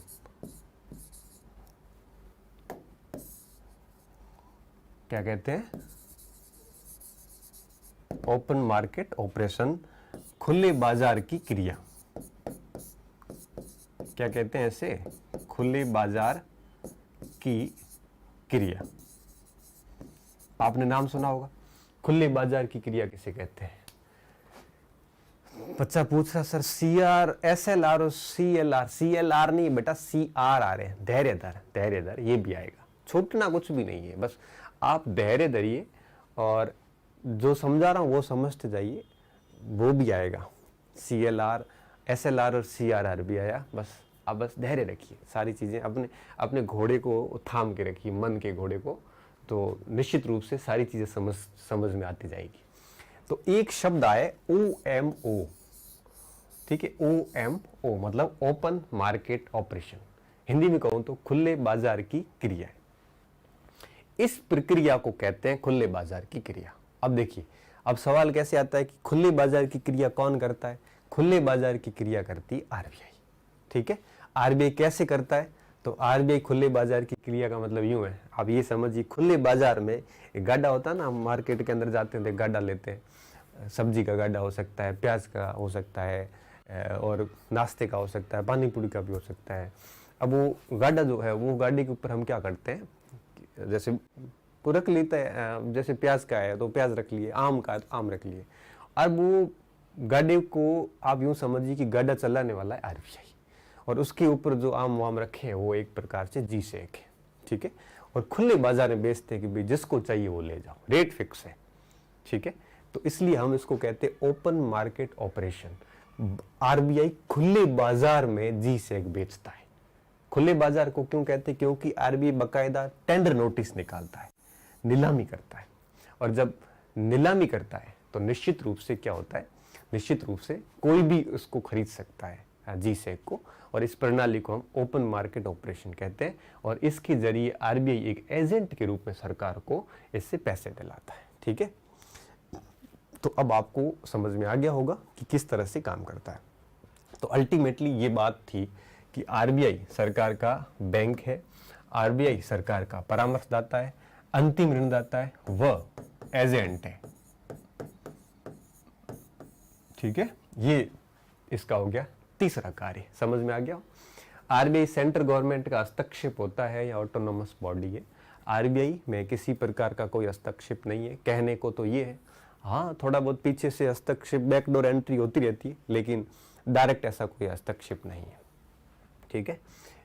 क्या कहते हैं? ओपन मार्केट ऑपरेशन, खुले बाजार की क्रिया। क्या कहते हैं इसे? खुले बाजार की क्रिया। आपने नाम सुना होगा, खुले बाजार की क्रिया किसे कहते हैं? बच्चा पूछ रहा, सर SLR और CLR नहीं बेटा, CRR है, धैर्य धर, ये भी आएगा। छूटना कुछ भी नहीं है, बस आप धैर्य धरिए और जो समझा रहा हूँ वो समझते जाइए, वो भी आएगा। CLR, SLR और CRR भी आया। बस आप बस धैर्य रखिए, सारी चीज़ें अपने अपने घोड़े को थाम के रखिए, मन के घोड़े को, तो निश्चित रूप से सारी चीज़ें समझ में आती जाएगी। तो एक शब्द आए OMO, ठीक है, OMO मतलब ओपन मार्केट ऑपरेशन। हिंदी में कहूँ तो खुले बाजार की क्रिया। इस प्रक्रिया को कहते हैं खुले बाजार की क्रिया। अब देखिए, अब सवाल कैसे आता है कि खुले बाजार की क्रिया कौन करता है? खुले बाजार की क्रिया करती है RBI, ठीक है। RBI कैसे करता है? तो RBI खुले बाजार की क्रिया का मतलब यूं है, आप ये समझिए, खुले बाजार में एक गाड़ा होता है ना, हम मार्केट के अंदर जाते हैं तो गाड़ा लेते हैं, सब्जी का गाड़ा हो सकता है, प्याज का हो सकता है, और नाश्ते का हो सकता है, पानी पूरी का भी हो सकता है। अब वो गाड़ा जो है, वो गाड़ी के ऊपर हम क्या करते हैं, जैसे वो रख लेते हैं, जैसे प्याज का है तो प्याज रख लिए, आम का है तो आम रख लिए। अब वो गाड़ी को आप यूं समझिए कि गाड़ा चलाने वाला है RBI, और उसके ऊपर जो आम वाम रखे हैं वो एक प्रकार से G-SEC है, ठीक है। और खुले बाजार में बेचते हैं कि भाई जिसको चाहिए वो ले जाओ, रेट फिक्स है, ठीक है। तो इसलिए हम इसको कहते हैं ओपन मार्केट ऑपरेशन। RBI खुले बाजार में G-SEC बेचता है। खुले बाजार को क्यों कहते हैं? क्योंकि RBI बकायदा टेंडर नोटिस निकालता है, नीलामी करता है, और जब नीलामी करता है तो निश्चित रूप से क्या होता है, निश्चित रूप से कोई भी उसको खरीद सकता है G-SEC को, और इस प्रणाली को हम ओपन मार्केट ऑपरेशन कहते हैं। और इसके जरिए RBI एक एजेंट के रूप में सरकार को इससे पैसे दिलाता है, ठीक है। तो अब आपको समझ में आ गया होगा कि किस तरह से काम करता है। तो अल्टीमेटली ये बात थी कि RBI सरकार का बैंक है, RBI सरकार का परामर्शदाता है, अंतिम ऋणदाता है, वह एजेंट है, ठीक है। ये इसका हो गया तीसरा कार्य, समझ में आ गया। RBI सेंट्रल गवर्नमेंट का हस्तक्षेप होता है या ऑटोनोमस बॉडी है। RBI में किसी प्रकार का कोई हस्तक्षेप नहीं है, कहने को तो ये है, हाँ थोड़ा बहुत पीछे से हस्तक्षेप, बैकडोर एंट्री होती रहती है, लेकिन डायरेक्ट ऐसा कोई हस्तक्षेप नहीं है, ठीक है।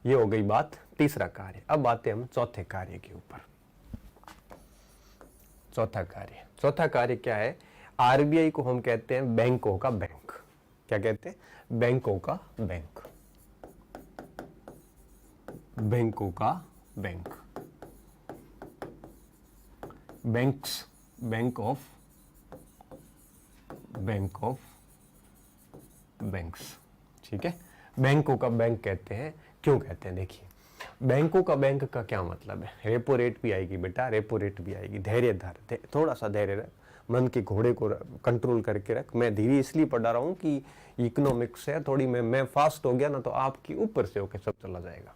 ये हो गई बात तीसरा कार्य। अब आते हैं हम चौथे कार्य के ऊपर। चौथा कार्य क्या है? RBI को हम कहते हैं बैंकों का बैंक। क्या कहते हैं? बैंकों का बैंक, बैंकों का bank, banks, bank of banks, ठीक है। बैंकों का बैंक कहते हैं। क्यों कहते हैं? देखिए, बैंकों का बैंक का क्या मतलब है? रेपो रेट भी आएगी बेटा, रेपो रेट भी आएगी, धैर्य धर, थोड़ा सा धैर्य रख, मन के घोड़े को कंट्रोल करके रख। मैं धीरे इसलिए पढ़ा रहा हूँ कि इकोनॉमिक्स है थोड़ी, मैं फास्ट हो गया ना तो आपकी ऊपर से होकर सब चला जाएगा,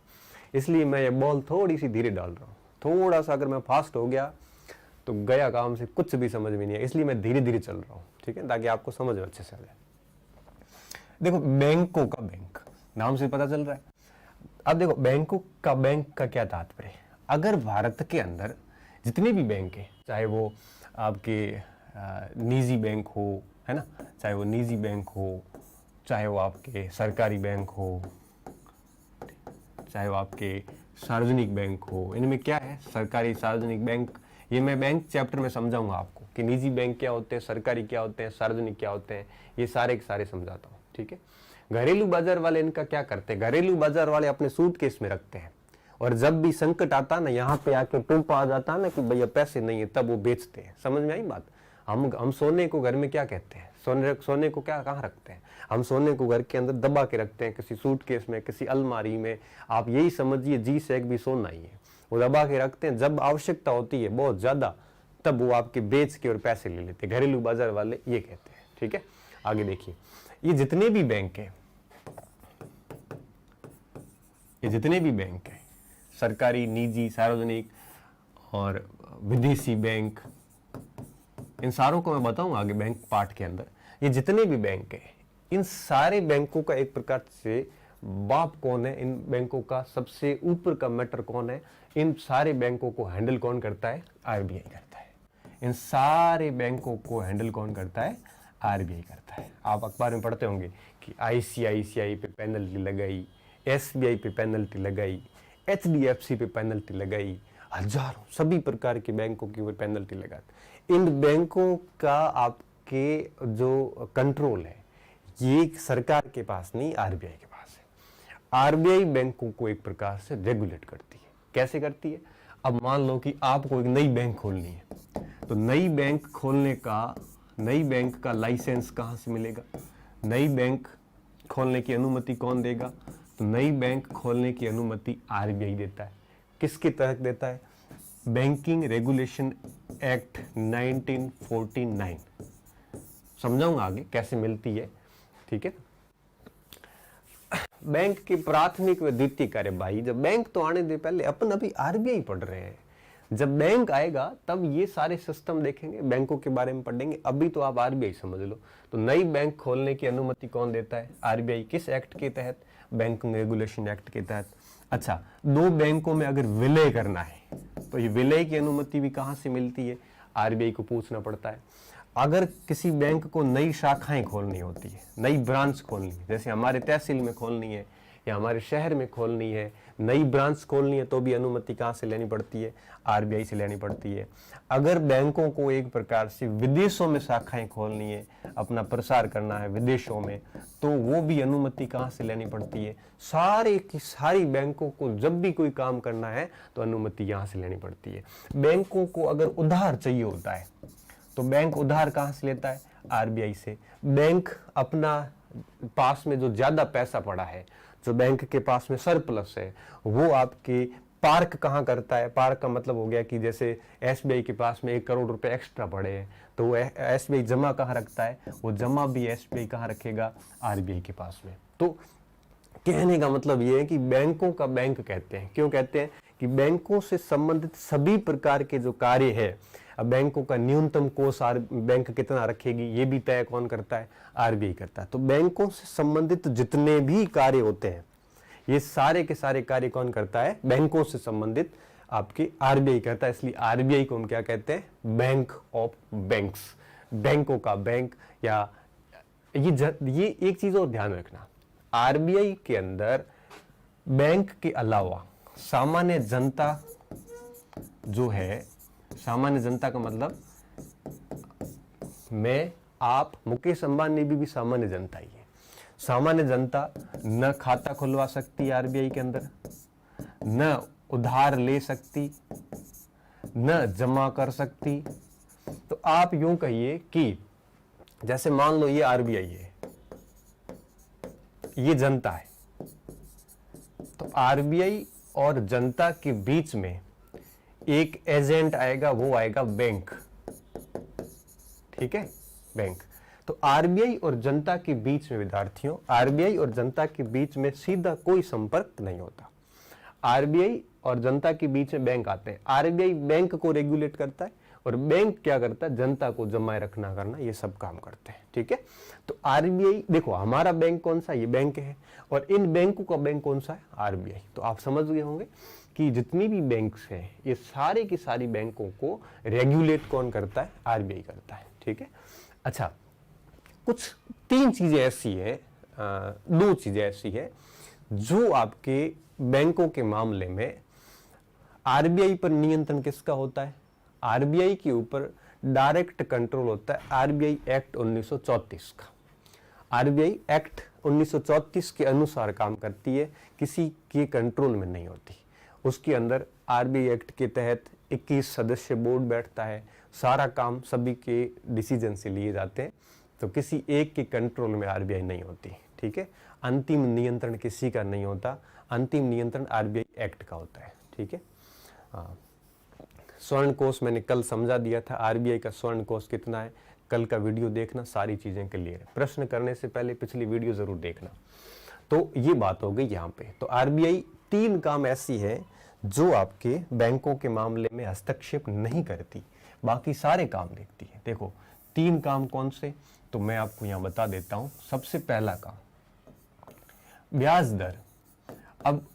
इसलिए मैं ये बॉल थोड़ी सी धीरे डाल रहा हूँ। थोड़ा सा अगर मैं फास्ट हो गया तो गया काम से, कुछ भी समझ में नहीं है, इसलिए मैं धीरे धीरे चल रहा हूँ, ठीक है, ताकि आपको समझ में अच्छे से आ जाए। देखो, बैंकों का बैंक, नाम से पता चल रहा है। अब देखो, बैंकों का बैंक का क्या तात्पर्य है? अगर भारत के अंदर जितने भी बैंक हैं, चाहे वो आपके निजी बैंक हो, है ना, चाहे वो निजी बैंक हो, चाहे वो आपके सरकारी बैंक हो, चाहे वो आपके सार्वजनिक बैंक हो, इनमें क्या है? सरकारी सार्वजनिक बैंक, ये मैं बैंक चैप्टर में समझाऊंगा आपको कि निजी बैंक क्या होते हैं, सरकारी क्या होते हैं, सार्वजनिक क्या होते हैं, ये सारे के सारे समझाता हूँ, ठीक है। घरेलू बाजार वाले इनका क्या करते हैं? घरेलू बाजार वाले अपने सूटकेस में रखते हैं, और जब भी संकट आता ना, यहाँ पे आके टूंपा आ जाता है ना कि भैया पैसे नहीं है, तब वो बेचते हैं। समझ में आई बात? हम सोने को घर में क्या कहते हैं? सोने को क्या कहाँ रखते हैं? हम सोने को घर के अंदर दबा के रखते हैं, किसी सूटकेस में, किसी अलमारी में। आप यही समझिए, G-SEC भी सोना ही है, वो दबा के रखते हैं, जब आवश्यकता होती है बहुत ज्यादा तब वो आपके बेच के और पैसे ले लेते हैं। घरेलू बाजार वाले ये कहते हैं, ठीक है। आगे देखिए, ये जितने भी बैंक हैं, सरकारी, निजी, सार्वजनिक और विदेशी बैंक, इन सारों को मैं बताऊंगा आगे बैंक पार्ट के अंदर। ये जितने भी बैंक हैं, इन सारे बैंकों का एक प्रकार से बाप कौन है? इन बैंकों का सबसे ऊपर का मैटर कौन है? इन सारे बैंकों को हैंडल कौन करता है? RBI करता है। इन सारे बैंकों को हैंडल कौन करता है? RBI करता है। आप अखबार में पढ़ते होंगे कि ICICI पे पेनल्टी लगाई, SBI पे पेनल्टी लगाई, HDFC पे पेनल्टी लगाई, हजारों सभी प्रकार के बैंकों के ऊपर पेनल्टी लगाते। इन बैंकों का आपके जो कंट्रोल है ये सरकार के पास नहीं, आरबीआई के पास है। आरबीआई बैंकों को एक प्रकार से रेगुलेट करती है। कैसे करती है? अब मान लो कि आपको एक नई बैंक खोलनी है, तो नई बैंक का लाइसेंस कहाँ से मिलेगा? नई बैंक खोलने की अनुमति कौन देगा? तो नई बैंक खोलने की अनुमति आरबीआई देता है। किसके तहत देता है? Banking regulation act 1949। समझाऊंगा आगे कैसे मिलती है, ठीक है। बैंक के प्राथमिक व द्वितीय कार्य, भाई जब बैंक तो आने दे, पहले अपन अभी आरबीआई पढ़ रहे हैं। जब बैंक आएगा तब ये सारे सिस्टम देखेंगे, बैंकों के बारे में पढ़ेंगे। अभी तो आप आरबीआई समझ लो। तो नई बैंक खोलने की अनुमति कौन देता है? आरबीआई। किस एक्ट के तहत? बैंकिंग रेगुलेशन एक्ट के तहत। अच्छा, दो बैंकों में अगर विलय करना है तो ये विलय की अनुमति भी कहां से मिलती है? आरबीआई को पूछना पड़ता है। अगर किसी बैंक को नई शाखाएं खोलनी होती है, नई ब्रांच खोलनी है, जैसे हमारे तहसील में खोलनी है या हमारे शहर में खोलनी है, नई ब्रांच खोलनी है, तो भी अनुमति कहाँ से लेनी पड़ती है? आरबीआई से लेनी पड़ती है। अगर बैंकों को एक प्रकार से विदेशों में शाखाएं खोलनी है, अपना प्रसार करना है विदेशों में, तो वो भी अनुमति कहाँ से लेनी पड़ती है? सारे की सारी बैंकों को जब भी कोई काम करना है तो अनुमति यहाँ से लेनी पड़ती है। बैंकों को अगर उधार चाहिए होता है तो बैंक उधार कहाँ से लेता है? आरबीआई से। बैंक अपना पास में जो ज्यादा पैसा पड़ा है, जो बैंक के पास में सरप्लस है, वो आपके पार्क कहाँ करता है? पार्क का मतलब हो गया कि जैसे एसबीआई के पास में 1 करोड़ रुपए एक्स्ट्रा पड़े हैं, तो वो एसबीआई जमा कहाँ रखता है? वो जमा भी एसबीआई कहाँ रखेगा? आरबीआई के पास में। तो कहने का मतलब ये है कि बैंकों का बैंक कहते हैं। क्यों कहते हैं? कि बैंकों से संबंधित सभी प्रकार के जो कार्य है, अब बैंकों का न्यूनतम कोष बैंक कितना रखेगी ये भी तय कौन करता है? आरबीआई करता है। तो बैंकों से संबंधित जितने भी कार्य होते हैं, ये सारे के सारे कार्य कौन करता है? बैंकों से संबंधित आपके आरबीआई करता है। इसलिए आरबीआई को हम क्या कहते हैं? बैंक ऑफ बैंक्स, बैंकों का बैंक। या ये एक चीज और ध्यान रखना, आरबीआई के अंदर बैंक के अलावा सामान्य जनता जो है, सामान्य जनता का मतलब मैं, आप, मुकेश अंबानी भी सामान्य जनता ही है। सामान्य जनता न खाता खुलवा सकती आरबीआई के अंदर, न उधार ले सकती, न जमा कर सकती। तो आप यूं कहिए कि जैसे मान लो ये आरबीआई है, ये जनता है, तो आरबीआई और जनता के बीच में एक एजेंट आएगा, वो आएगा बैंक। ठीक है, बैंक। तो आरबीआई और जनता के बीच में, विद्यार्थियों, आरबीआई और जनता के बीच में सीधा कोई संपर्क नहीं होता। आरबीआई और जनता के बीच में बैंक आते हैं। आरबीआई बैंक को रेगुलेट करता है और बैंक क्या करता है? जनता को जमाए रखना करना, ये सब काम करते हैं। ठीक है, तो आरबीआई, देखो हमारा बैंक कौन सा? ये बैंक है, और इन बैंकों का बैंक कौन सा है? आरबीआई। तो आप समझ गए होंगे कि जितनी भी बैंक्स हैं, ये सारे की सारी बैंकों को रेगुलेट कौन करता है? आरबीआई करता है। ठीक है, अच्छा, कुछ 3 चीजें ऐसी है, 2 चीजें ऐसी है जो आपके बैंकों के मामले में आरबीआई पर नियंत्रण किसका होता है? आरबीआई के ऊपर डायरेक्ट कंट्रोल होता है आरबीआई एक्ट 1934 का। आरबीआई एक्ट 1934 के अनुसार काम करती है, किसी के कंट्रोल में नहीं होती। उसके अंदर आरबीआई एक्ट के तहत 21 सदस्य बोर्ड बैठता है, सारा काम सभी के डिसीजन से लिए जाते हैं, तो किसी एक के कंट्रोल में आरबीआई नहीं होती। ठीक है, अंतिम नियंत्रण किसी का नहीं होता, अंतिम नियंत्रण आरबीआई एक्ट का होता है। ठीक है, हाँ, स्वर्ण कोष मैंने कल समझा दिया था, आरबीआई का स्वर्ण कोष कितना है, कल का वीडियो देखना, सारी चीजें क्लियर है। प्रश्न करने से पहले पिछली वीडियो जरूर देखना। तो ये बात हो गई यहाँ पे। तो आरबीआई 3 काम ऐसी है जो आपके बैंकों के मामले में हस्तक्षेप नहीं करती, बाकी सारे काम देखती है। देखो 3 काम कौन से, तो मैं आपको यहाँ बता देता हूँ। सबसे पहला काम, ब्याज दर। अब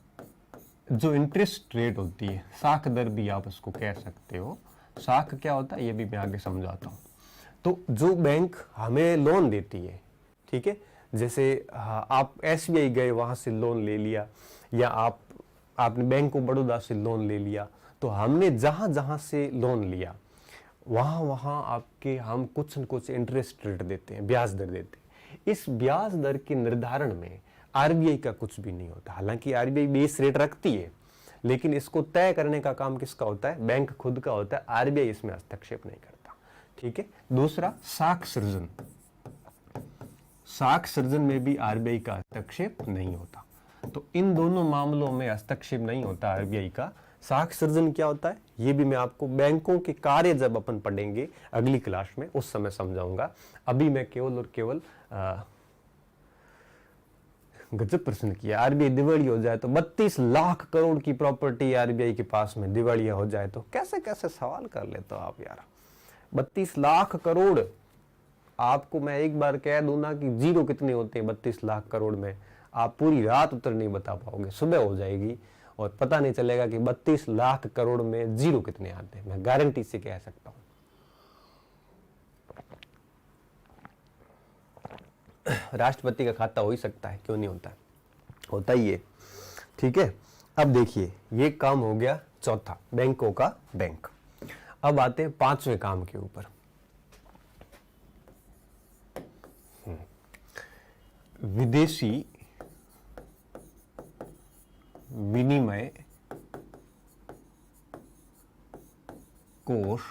जो इंटरेस्ट रेट होती है, साख दर भी आप उसको कह सकते हो। साख क्या होता है ये भी मैं आगे समझाता हूँ। तो जो बैंक हमें लोन देती है, ठीक है, जैसे आप एसबीआई गए, वहां से लोन ले लिया, या आपने बैंक ऑफ बड़ौदा से लोन ले लिया, तो हमने जहां जहां से लोन लिया वहाँ वहाँ आपके हम कुछ न कुछ इंटरेस्ट रेट देते हैं, ब्याज दर देते हैं। इस ब्याज दर के निर्धारण में आरबीआई का कुछ भी नहीं होता। हालांकि आरबीआई बेस रेट रखती है, लेकिन इसको तय करने का काम किसका होता है? बैंक खुद का होता है। आरबीआई इसमें हस्तक्षेप नहीं करता। ठीक है। दूसरा, साख सृजन। साख सृजन में भी आरबीआई का हस्तक्षेप नहीं होता। तो इन दोनों मामलों में हस्तक्षेप नहीं होता आरबीआई का। साख सृजन क्या होता है ये भी मैं आपको बैंकों के कार्य जब अपन पढ़ेंगे अगली क्लास में उस समय समझाऊंगा। अभी मैं केवल और केवल गजब प्रश्न किया। आरबीआई दिवाली हो जाए तो 32 लाख करोड़ की प्रॉपर्टी आरबीआई के पास में दिवालिया हो जाए तो कैसे कैसे सवाल कर लेते हो आप यार। 32 लाख करोड़, आपको मैं एक बार कह दूं ना कि जीरो कितने होते हैं 32 लाख करोड़ में, आप पूरी रात उत्तर नहीं बता पाओगे। सुबह हो जाएगी और पता नहीं चलेगा कि 32 लाख करोड़ में जीरो कितने आते हैं। मैं गारंटी से कह सकता हूं। राष्ट्रपति का खाता हो ही सकता है, क्यों नहीं होता है, होता ही है। ठीक है। अब देखिए ये काम हो गया चौथा, बैंकों का बैंक। अब आते हैं पांचवें काम के ऊपर। विदेशी विनिमय कोष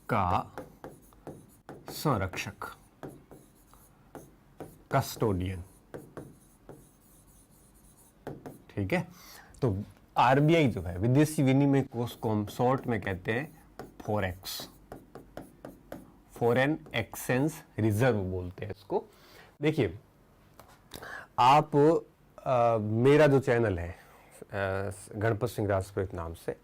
का संरक्षक, कस्टोडियन। ठीक है। तो आरबीआई जो है विदेशी विनिमय कोष को हम शॉर्ट में कहते हैं फॉरेक्स, फॉरेन एक्सचेंज रिजर्व बोलते हैं इसको। देखिए आप मेरा जो चैनल है गणपत सिंह राजपूत नाम से,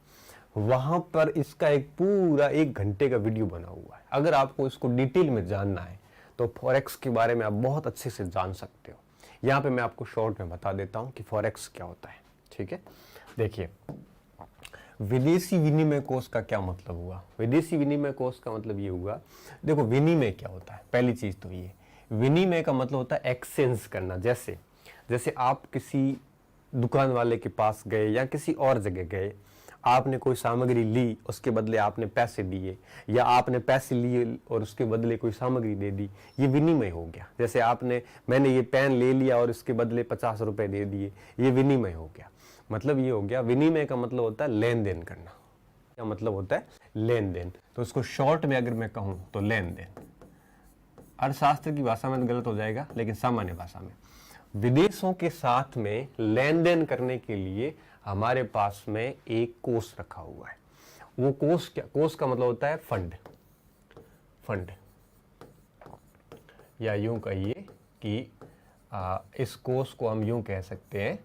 वहां पर इसका एक पूरा 1 घंटे का वीडियो बना हुआ है। अगर आपको इसको डिटेल में जानना है तो फॉरेक्स के बारे में आप बहुत अच्छे से जान सकते हो। यहाँ पे मैं आपको शॉर्ट में बता देता हूँ कि फॉरेक्स क्या होता है। ठीक है। देखिए विदेशी विनिमय कोष का क्या मतलब हुआ। विदेशी विनिमय कोष का मतलब ये हुआ, देखो विनिमय क्या होता है, पहली चीज तो ये विनिमय का मतलब होता है एक्सचेंज करना। जैसे जैसे आप किसी दुकान वाले के पास गए या किसी और जगह गए, आपने कोई सामग्री ली, उसके बदले आपने पैसे दिए, या आपने पैसे लिए और उसके बदले कोई सामग्री दे दी, ये विनिमय हो गया। जैसे मैंने ये पेन ले लिया और इसके बदले 50 रुपए दे दिए, ये विनिमय हो गया। मतलब ये हो गया, विनिमय का मतलब होता है लेन देन करना। क्या मतलब होता है? लेन देन। तो इसको शॉर्ट में अगर मैं कहूं तो लेन देन। अर्थशास्त्र की भाषा में तो गलत हो जाएगा, लेकिन सामान्य भाषा में विदेशों के साथ में लेन देन करने के लिए हमारे पास में एक कोष रखा हुआ है। वो कोष क्या? कोष का मतलब होता है फंड। फंड, या यूं कहिए कि इस कोष को हम यूं कह सकते हैं,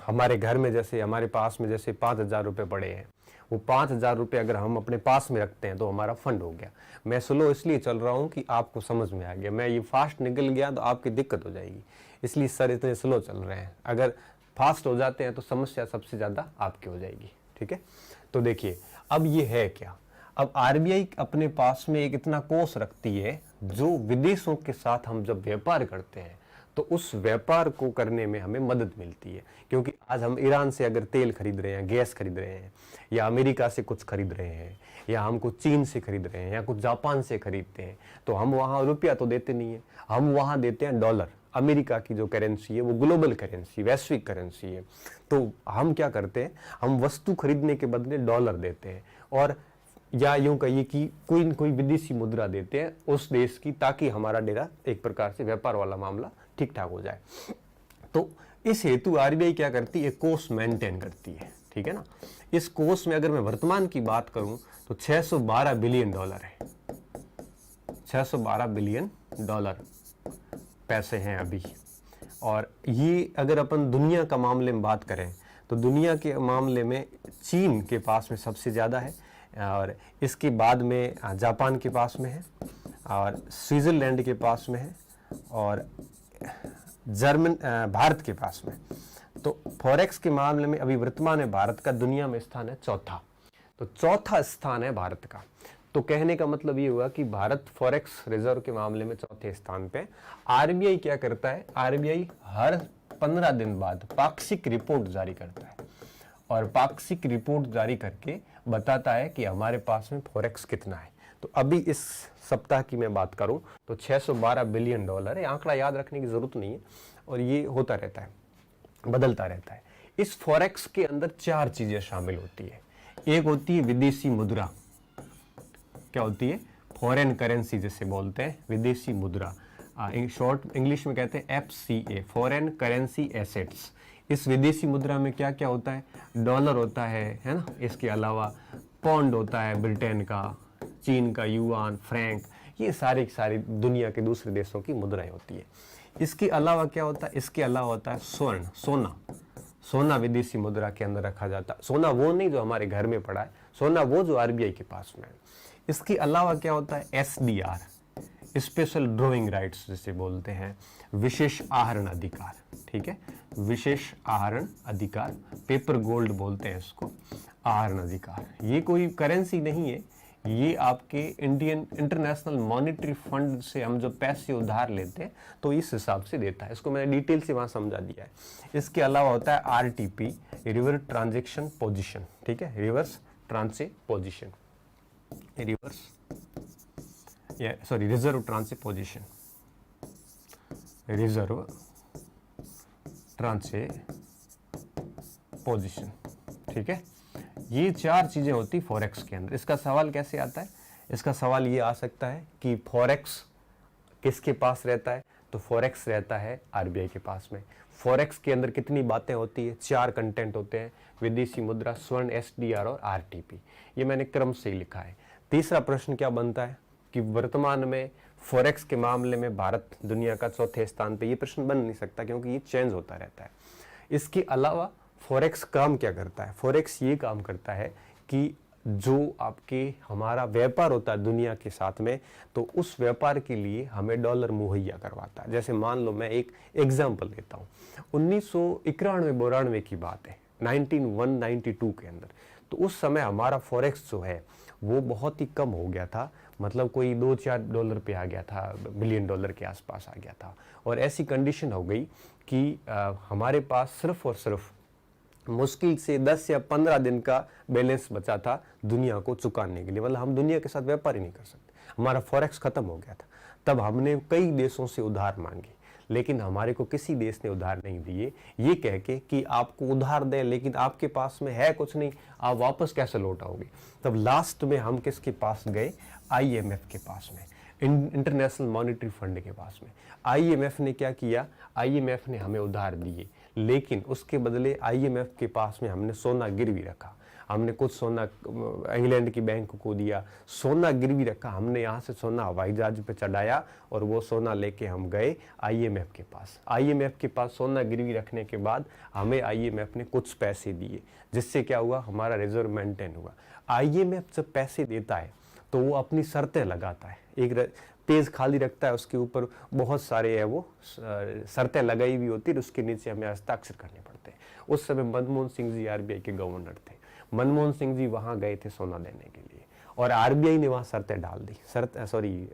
हमारे घर में जैसे हमारे पास में जैसे 5,000 रुपये पड़े हैं, वो 5,000 रुपये अगर हम अपने पास में रखते हैं तो हमारा फंड हो गया। मैं स्लो इसलिए चल रहा हूँ कि आपको समझ में आ गया। मैं ये फास्ट निकल गया तो आपकी दिक्कत हो जाएगी, इसलिए सर इतने स्लो चल रहे हैं। अगर फास्ट हो जाते हैं तो समस्या सबसे ज़्यादा आपकी हो जाएगी। ठीक है। तो देखिए अब ये है क्या, अब आरबीआई अपने पास में एक इतना कोष रखती है जो विदेशों के साथ हम जब व्यापार करते हैं तो उस व्यापार को करने में हमें मदद मिलती है। क्योंकि आज हम ईरान से अगर तेल खरीद रहे हैं, गैस खरीद रहे हैं, या अमेरिका से कुछ खरीद रहे हैं, या हम कुछ चीन से खरीद रहे हैं, या कुछ जापान से खरीदते हैं, तो हम वहाँ रुपया तो देते नहीं है, हम वहाँ देते हैं डॉलर। अमेरिका की जो करेंसी है वो ग्लोबल करेंसी, वैश्विक करेंसी है। तो हम क्या करते हैं, हम वस्तु खरीदने के बदले डॉलर देते हैं, और या यूं कहिए कि कोई न कोई विदेशी मुद्रा देते हैं उस देश की, ताकि हमारा डेरा एक प्रकार से व्यापार वाला मामला ठीक ठाक हो जाए। तो इस हेतु आरबीआई क्या करती है, कोष मेंटेन करती है। ठीक है ना। इस कोष में अगर मैं वर्तमान की बात करूं तो 612 बिलियन डॉलर है। 612 बिलियन डॉलर पैसे हैं अभी। और ये अगर अपन दुनिया का मामले में बात करें तो दुनिया के मामले में चीन के पास में सबसे ज़्यादा है, और इसके बाद में जापान के पास में है, और स्विट्ज़रलैंड के पास में है, और भारत के पास में। तो फॉरेक्स के मामले में अभी वर्तमान में भारत का दुनिया में स्थान है चौथा। तो चौथा स्थान है भारत का। तो कहने का मतलब ये हुआ कि भारत फॉरेक्स रिजर्व के मामले में चौथे स्थान पे। आरबीआई क्या करता है, आरबीआई हर 15 दिन बाद पाक्षिक रिपोर्ट जारी करता है, और पाक्षिक रिपोर्ट जारी करके बताता है कि हमारे पास में फॉरेक्स कितना है। तो अभी इस सप्ताह की मैं बात करूं तो 612 बिलियन डॉलर है। आंकड़ा याद रखने की जरूरत नहीं है और ये होता रहता है, बदलता रहता है। इस फॉरेक्स के अंदर 4 चीजें शामिल होती है। एक होती है विदेशी मुद्रा, क्या होती है, फॉरेन करेंसी जिसे बोलते हैं, विदेशी मुद्रा, शॉर्ट इंग्लिश में कहते हैं FCA, फॉरेन करेंसी एसेट्स। इस विदेशी मुद्रा में क्या क्या होता है, डॉलर होता है ना, इसके अलावा पौंड होता है ब्रिटेन का, चीन का युआन, फ्रैंक, ये सारी दुनिया के दूसरे देशों की मुद्राएं होती है। इसके अलावा क्या होता है, इसके अलावा होता है स्वर्ण, सोना विदेशी मुद्रा के अंदर रखा जाता है। सोना वो नहीं जो हमारे घर में पड़ा है, सोना वो जो RBI के पास में है। इसके अलावा क्या होता है, SDR, स्पेशल ड्रॉइंग राइट्स जिसे बोलते हैं, विशेष आहरण अधिकार, ठीक है, विशेष आहरण अधिकार, पेपर गोल्ड बोलते हैं इसको, आहरण अधिकार। ये कोई करेंसी नहीं है, ये आपके इंटरनेशनल मॉनेटरी फंड से हम जो पैसे उधार लेते हैं तो इस हिसाब से देता है। इसको मैंने डिटेल से वहां समझा दिया है। इसके अलावा होता है RTP, रिवर्स ट्रांजैक्शन पोजीशन, ठीक है, reverse transposition, reserve transposition, reserve transposition, ठीक है। ये 4 चीजें होती फॉरेक्स के अंदर। इसका सवाल कैसे आता है, इसका सवाल ये आ सकता है कि फॉरेक्स किसके पास रहता है, तो फॉरेक्स रहता है RBI के पास में। फॉरेक्स के अंदर कितनी बातें होती है, 4 कंटेंट होते हैं, विदेशी मुद्रा, स्वर्ण, SDR और RTP। ये मैंने क्रम से ही लिखा है। तीसरा प्रश्न क्या बनता है कि वर्तमान में फॉरेक्स के मामले में भारत दुनिया का 4थे स्थान पे, ये प्रश्न बन नहीं सकता क्योंकि ये चेंज होता रहता है। इसके अलावा फॉरेक्स काम क्या करता है, फॉरेक्स ये काम करता है कि जो आपके हमारा व्यापार होता है दुनिया के साथ में, तो उस व्यापार के लिए हमें डॉलर मुहैया करवाता है। जैसे मान लो मैं एक एग्जांपल देता हूँ, 1991-92 की बात है, 1992 के अंदर, तो उस समय हमारा फॉरेक्स जो है वो बहुत ही कम हो गया था, मतलब कोई $2-4 पे आ गया था, बिलियन डॉलर के आसपास आ गया था। और ऐसी कंडीशन हो गई कि हमारे पास सिर्फ और सिर्फ मुश्किल से 10 या 15 दिन का बैलेंस बचा था दुनिया को चुकाने के लिए, मतलब हम दुनिया के साथ व्यापार ही नहीं कर सकते, हमारा फॉरेक्स खत्म हो गया था। तब हमने कई देशों से उधार मांगे, लेकिन हमारे को किसी देश ने उधार नहीं दिए, ये कह के कि आपको उधार दें लेकिन आपके पास में है कुछ नहीं, आप वापस कैसे लौटाओगे। तब लास्ट में हम किसके पास गए, IMF के पास में, इंटरनेशनल मॉनेटरी फंड के पास में। IMF ने क्या किया, IMF ने हमें उधार दिए, लेकिन उसके बदले IMF के पास में हमने सोना गिरवी रखा। हमने कुछ सोना इंग्लैंड की बैंक को दिया, सोना गिरवी रखा, हमने यहाँ से सोना हवाई जहाज पे चढ़ाया और वो सोना लेके हम गए IMF के पास। IMF के पास सोना गिरवी रखने के बाद हमें IMF ने कुछ पैसे दिए, जिससे क्या हुआ, हमारा रिजर्व मेंटेन हुआ। IMF जब पैसे देता है तो वो अपनी शर्तें लगाता है, एक पेज खाली रखता है, उसके ऊपर बहुत सारे है वो शर्तें लगाई हुई होती है, उसके नीचे हमें हस्ताक्षर करने पड़ते हैं। उस समय मनमोहन सिंह जी RBI के गवर्नर थे। मनमोहन सिंह जी वहां गए थे सोना देने के लिए और RBI ने वहां शर्तें डाल दी।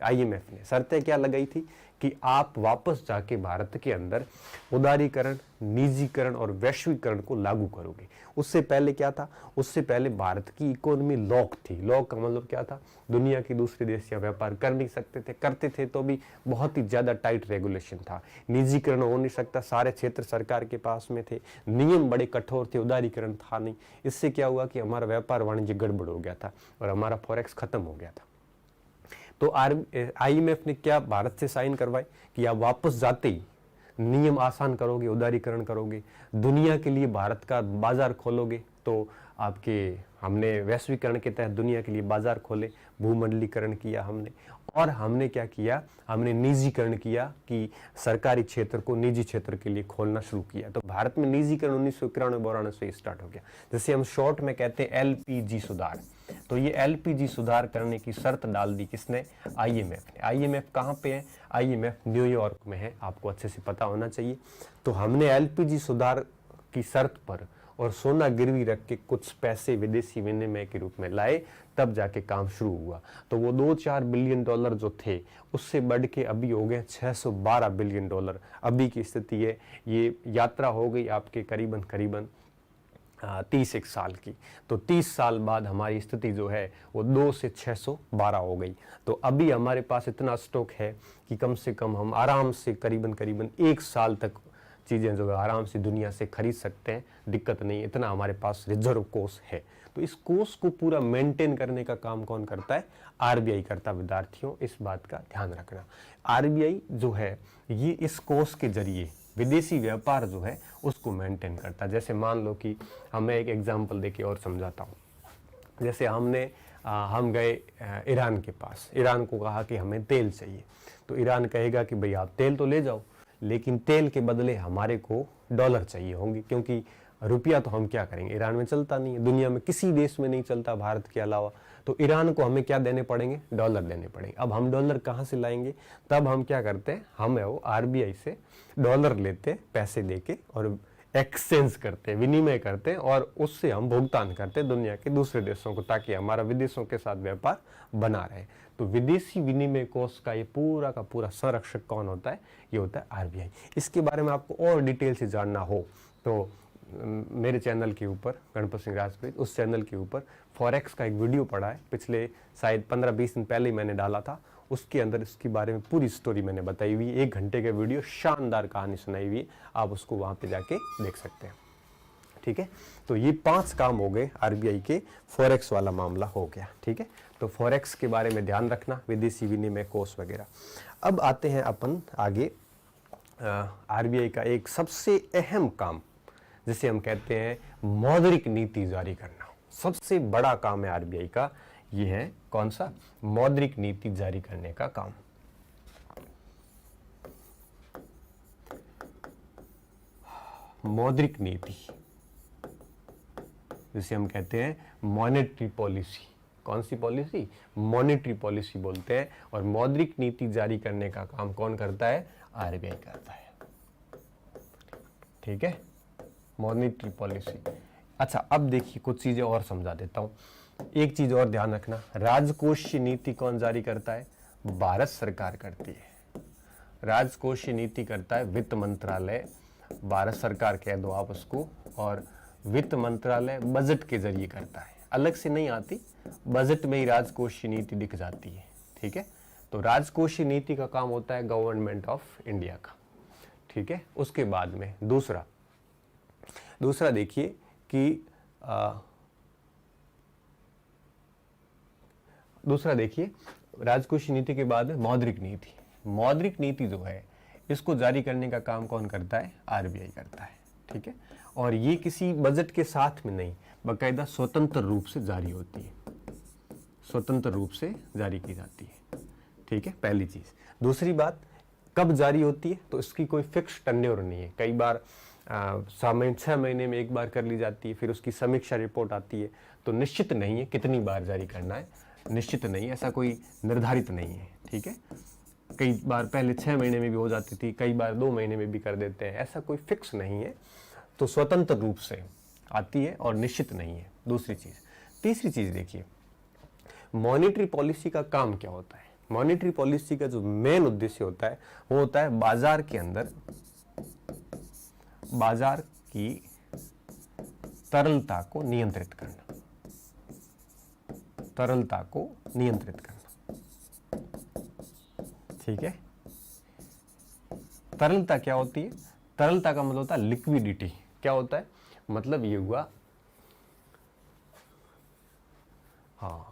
IMF ने शर्तें क्या लगाई थी कि आप वापस जाके भारत के अंदर उदारीकरण, निजीकरण और वैश्वीकरण को लागू करोगे। उससे पहले क्या था, उससे पहले भारत की इकोनॉमी लॉक थी। लॉक का मतलब क्या था, दुनिया के दूसरे देश या व्यापार कर नहीं सकते थे, करते थे तो भी बहुत ही ज्यादा टाइट रेगुलेशन था। निजीकरण हो नहीं सकता, सारे क्षेत्र सरकार के पास में थे, नियम बड़े कठोर थे, उदारीकरण था नहीं। इससे क्या हुआ कि हमारा व्यापार वाणिज्य गड़बड़ हो गया था और हमारा फॉरेक्स खत्म हो गया था। तो IMF ने क्या भारत से साइन करवाए कि आप वापस जाते ही नियम आसान करोगे, उदारीकरण करोगे, दुनिया के लिए भारत का बाजार खोलोगे। तो आपके हमने वैश्वीकरण के तहत दुनिया के लिए बाजार खोले, भूमंडलीकरण किया हमने, और हमने क्या किया, हमने निजीकरण किया कि सरकारी क्षेत्र को निजी क्षेत्र के लिए खोलना शुरू किया। तो भारत में निजीकरण 1991-92 से स्टार्ट हो गया, जैसे हम शॉर्ट में कहते हैं LPG सुधार। तो ये LPG सुधार करने की शर्त डाल दी किसने, IMF ने। IMF कहाँ पे है, IMF न्यूयॉर्क में है, आपको अच्छे से पता होना चाहिए। तो हमने LPG सुधार की शर्त पर और सोना गिरवी रख के कुछ पैसे विदेशी विनिमय के रूप में लाए, तब जाके काम शुरू हुआ। तो वो $2-4 बिलियन जो थे उससे बढ़ के अभी हो गए $612 बिलियन। अभी की स्थिति है, ये यात्रा हो गई आपके करीबन 31 साल की। तो 30 साल बाद हमारी स्थिति जो है वो 2 से 612 हो गई। तो अभी हमारे पास इतना स्टॉक है कि कम से कम हम आराम से करीबन 1 साल तक चीज़ें जो है आराम से दुनिया से खरीद सकते हैं, दिक्कत नहीं, इतना हमारे पास रिजर्व कोष है। तो इस कोष को पूरा मेंटेन करने का काम कौन करता है? आरबीआई करता। विद्यार्थियों, इस बात का ध्यान रखना। आरबीआई जो है ये इस कोष के जरिए विदेशी व्यापार जो है उसको मेंटेन करता है। जैसे मान लो कि हमें एक एग्जांपल देके और समझाता हूँ। जैसे हम गए ईरान के पास, ईरान को कहा कि हमें तेल चाहिए, तो ईरान कहेगा कि भाई आप तेल तो ले जाओ, लेकिन तेल के बदले हमारे को डॉलर चाहिए होंगे, क्योंकि रुपया तो हम क्या करेंगे, ईरान में चलता नहीं है, दुनिया में किसी देश में नहीं चलता भारत के अलावा। तो ईरान को हमें क्या देने पड़ेंगे? डॉलर देने पड़ेंगे। अब हम डॉलर कहाँ से लाएंगे? तब हम क्या करते हैं, हम वो आरबीआई से डॉलर लेते, पैसे देके, और एक्सचेंज करते, विनिमय करते, और उससे हम भुगतान करते दुनिया के दूसरे देशों को, ताकि हमारा विदेशों के साथ व्यापार बना रहे। तो विदेशी विनिमय कोष का ये पूरा का पूरा संरक्षक कौन होता है? ये होता है आरबीआई। इसके बारे में आपको और डिटेल से जानना हो तो मेरे चैनल के ऊपर, गणपत सिंह राजपूत, उस चैनल के ऊपर फॉरेक्स का एक वीडियो पड़ा है, पिछले शायद 15-20 दिन पहले ही मैंने डाला था। उसके अंदर इसके बारे में पूरी स्टोरी मैंने बताई हुई है, 1 घंटे का वीडियो, शानदार कहानी सुनाई हुई है, आप उसको वहाँ पे जाके देख सकते हैं। ठीक है, तो ये 5 काम हो गए आरबीआई के, फॉरेक्स वाला मामला हो गया। ठीक है, तो फॉरेक्स के बारे में ध्यान रखना, विदेशी विनिमय कोष वगैरह। अब आते हैं अपन आगे, आरबीआई का एक सबसे अहम काम जिसे हम कहते हैं मौद्रिक नीति जारी करना। सबसे बड़ा काम है आरबीआई का, ये है कौन सा? मौद्रिक नीति जारी करने का काम। मौद्रिक नीति जिसे हम कहते हैं मॉनेटरी पॉलिसी। कौन सी पॉलिसी? मॉनेटरी पॉलिसी बोलते हैं। और मौद्रिक नीति जारी करने का काम कौन करता है? आरबीआई करता है। ठीक है, मॉनेटरी पॉलिसी। अच्छा, अब देखिए कुछ चीजें और समझा देता हूं। एक चीज और ध्यान रखना, राजकोषीय नीति कौन जारी करता है? भारत सरकार करती है। राजकोषीय नीति करता है वित्त मंत्रालय, भारत सरकार कह दो आप उसको, और वित्त मंत्रालय बजट के जरिए करता है, अलग से नहीं आती, बजट में ही राजकोषीय नीति दिख जाती है। ठीक है, तो राजकोषीय नीति का काम होता है गवर्नमेंट ऑफ इंडिया का। ठीक है, उसके बाद में दूसरा देखिए कि दूसरा देखिए, राजकोषीय नीति के बाद मौद्रिक नीति। मौद्रिक नीति जो है इसको जारी करने का काम कौन करता है? आरबीआई करता है। ठीक है, और ये किसी बजट के साथ में नहीं, बाकायदा स्वतंत्र रूप से जारी होती है, स्वतंत्र रूप से जारी की जाती है। ठीक है, पहली चीज। दूसरी बात, कब जारी होती है? तो इसकी कोई फिक्स टेन्योर नहीं है। कई बार 6 महीने में एक बार कर ली जाती है, फिर उसकी समीक्षा रिपोर्ट आती है। तो निश्चित नहीं है कितनी बार जारी करना है, निश्चित नहीं, ऐसा कोई निर्धारित नहीं है। ठीक है, कई बार पहले 6 महीने में भी हो जाती थी, कई बार 2 महीने में भी कर देते हैं, ऐसा कोई फिक्स नहीं है। तो स्वतंत्र रूप से आती है और निश्चित नहीं है, दूसरी चीज। तीसरी चीज देखिए, मॉनेटरी पॉलिसी का काम क्या होता है? मॉनेटरी पॉलिसी का जो मेन उद्देश्य होता है वो होता है बाजार के अंदर बाजार की तरलता को नियंत्रित करना, तरलता को नियंत्रित करना। ठीक है, तरलता क्या होती है? तरलता का मतलब होता है लिक्विडिटी। क्या होता है? मतलब ये हुआ, हाँ,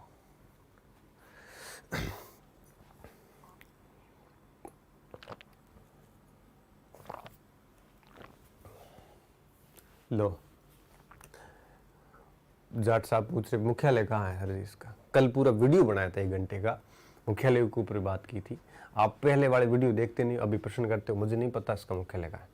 लो, जाट साहब पूछ रहे मुख्यालय कहाँ है हर इसका। कल पूरा वीडियो बनाया था 1 घंटे का, मुख्यालय के ऊपर बात की थी। आप पहले वाले वीडियो देखते नहीं, अभी प्रश्न करते हो मुझे नहीं पता इसका मुख्यालय कहाँ है।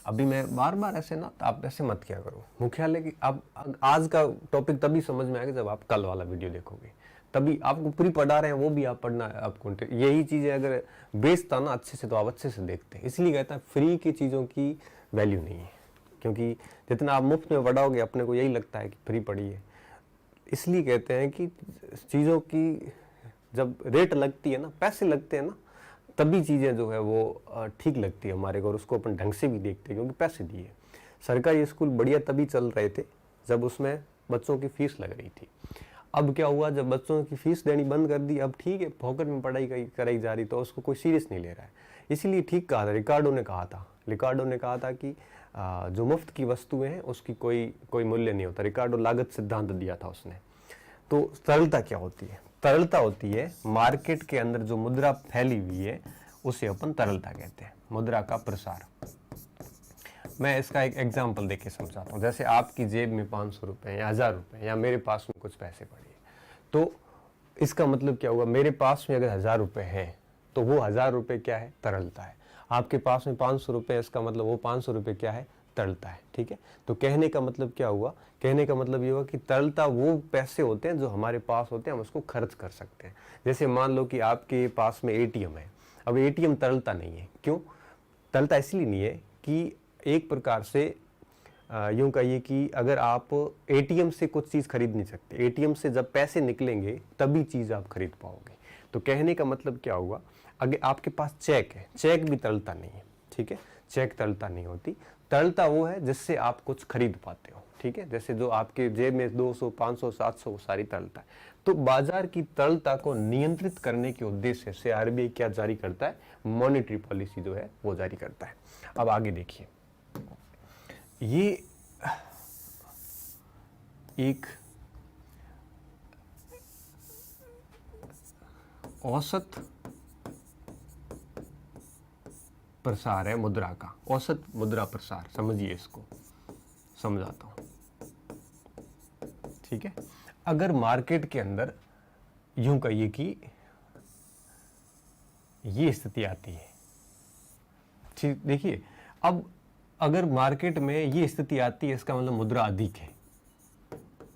अभी मैं बार बार ऐसे ना, आप ऐसे मत क्या करो। मुख्यालय की आप आज का टॉपिक तभी समझ में आएगा जब आप कल वाला वीडियो देखोगे, तभी आपको पूरी पढ़ा रहे हैं वो भी आप पढ़ना है आपको। यही चीज़ें अगर बेचता ना अच्छे से तो आप अच्छे से देखते हैं। इसलिए कहता है फ्री की चीज़ों की वैल्यू नहीं है, क्योंकि जितना आप मुफ्त में पढ़ाओगे अपने को यही लगता है कि फ्री पढ़ी है। इसलिए कहते हैं कि चीज़ों की जब रेट लगती है ना, पैसे लगते हैं ना, तभी चीज़ें जो है वो ठीक लगती है हमारे को, और उसको अपन ढंग से भी देखते हैं क्योंकि पैसे दिए। सरकारी स्कूल बढ़िया तभी चल रहे थे जब उसमें बच्चों की फीस लग रही थी। अब क्या हुआ, जब बच्चों की फीस देनी बंद कर दी, अब ठीक है फोकट में पढ़ाई कराई जा रही तो उसको कोई सीरियस नहीं ले रहा है। इसीलिए ठीक कहा था, रिकार्डो ने कहा था कि जो मुफ्त की वस्तुएं हैं उसकी कोई मूल्य नहीं होता। रिकार्डो लागत सिद्धांत दिया था उसने। तो तरलता क्या होती है? तरलता होती है मार्केट के अंदर जो मुद्रा फैली हुई है उसे अपन तरलता कहते हैं, मुद्रा का प्रसार। मैं इसका एक एग्जाम्पल देके समझाता हूँ। जैसे आपकी जेब में 500 रुपए या 1000 रुपए या मेरे पास में कुछ पैसे पड़े, तो इसका मतलब क्या हुआ, मेरे पास में अगर 1000 रुपए है तो वो 1000 रुपए क्या है? तरलता है। आपके पास में 500 रुपए, इसका मतलब वो 500 रुपए क्या है? तरलता है। ठीक है, तो कहने का मतलब क्या हुआ? कहने का मतलब ये हुआ कि तरलता वो पैसे होते हैं जो हमारे पास होते हैं, हम उसको खर्च कर सकते हैं। जैसे मान लो कि आपके पास में एटीएम है, अब एटीएम तरलता नहीं है। क्यों तरलता? इसलिए नहीं है कि एक प्रकार से यूं कहिए कि अगर आप एटीएम से कुछ चीज़ खरीद नहीं सकते, एटीएम से जब पैसे निकलेंगे तभी चीज़ आप खरीद पाओगे। तो कहने का मतलब क्या हुआ, अगर आपके पास चेक है, चेक भी तरलता नहीं है। ठीक है, चेक तरलता नहीं होती। तरलता वो है जिससे आप कुछ खरीद पाते हो। ठीक है, जैसे जो आपके जेब में 200, 500, 700 वो सारी तरलता है। तो बाजार की तरलता को नियंत्रित करने के उद्देश्य से आरबीआई क्या जारी करता है? मॉनेटरी पॉलिसी जो है वो जारी करता है। अब आगे देखिए, ये एक औसत प्रसार है मुद्रा का, औसत मुद्रा प्रसार। समझिए, इसको समझाता हूं। ठीक है, अगर मार्केट के अंदर यूं कहिए कि ये स्थिति आती है, ठीक, देखिए अब अगर मार्केट में ये स्थिति आती है इसका मतलब मुद्रा अधिक है,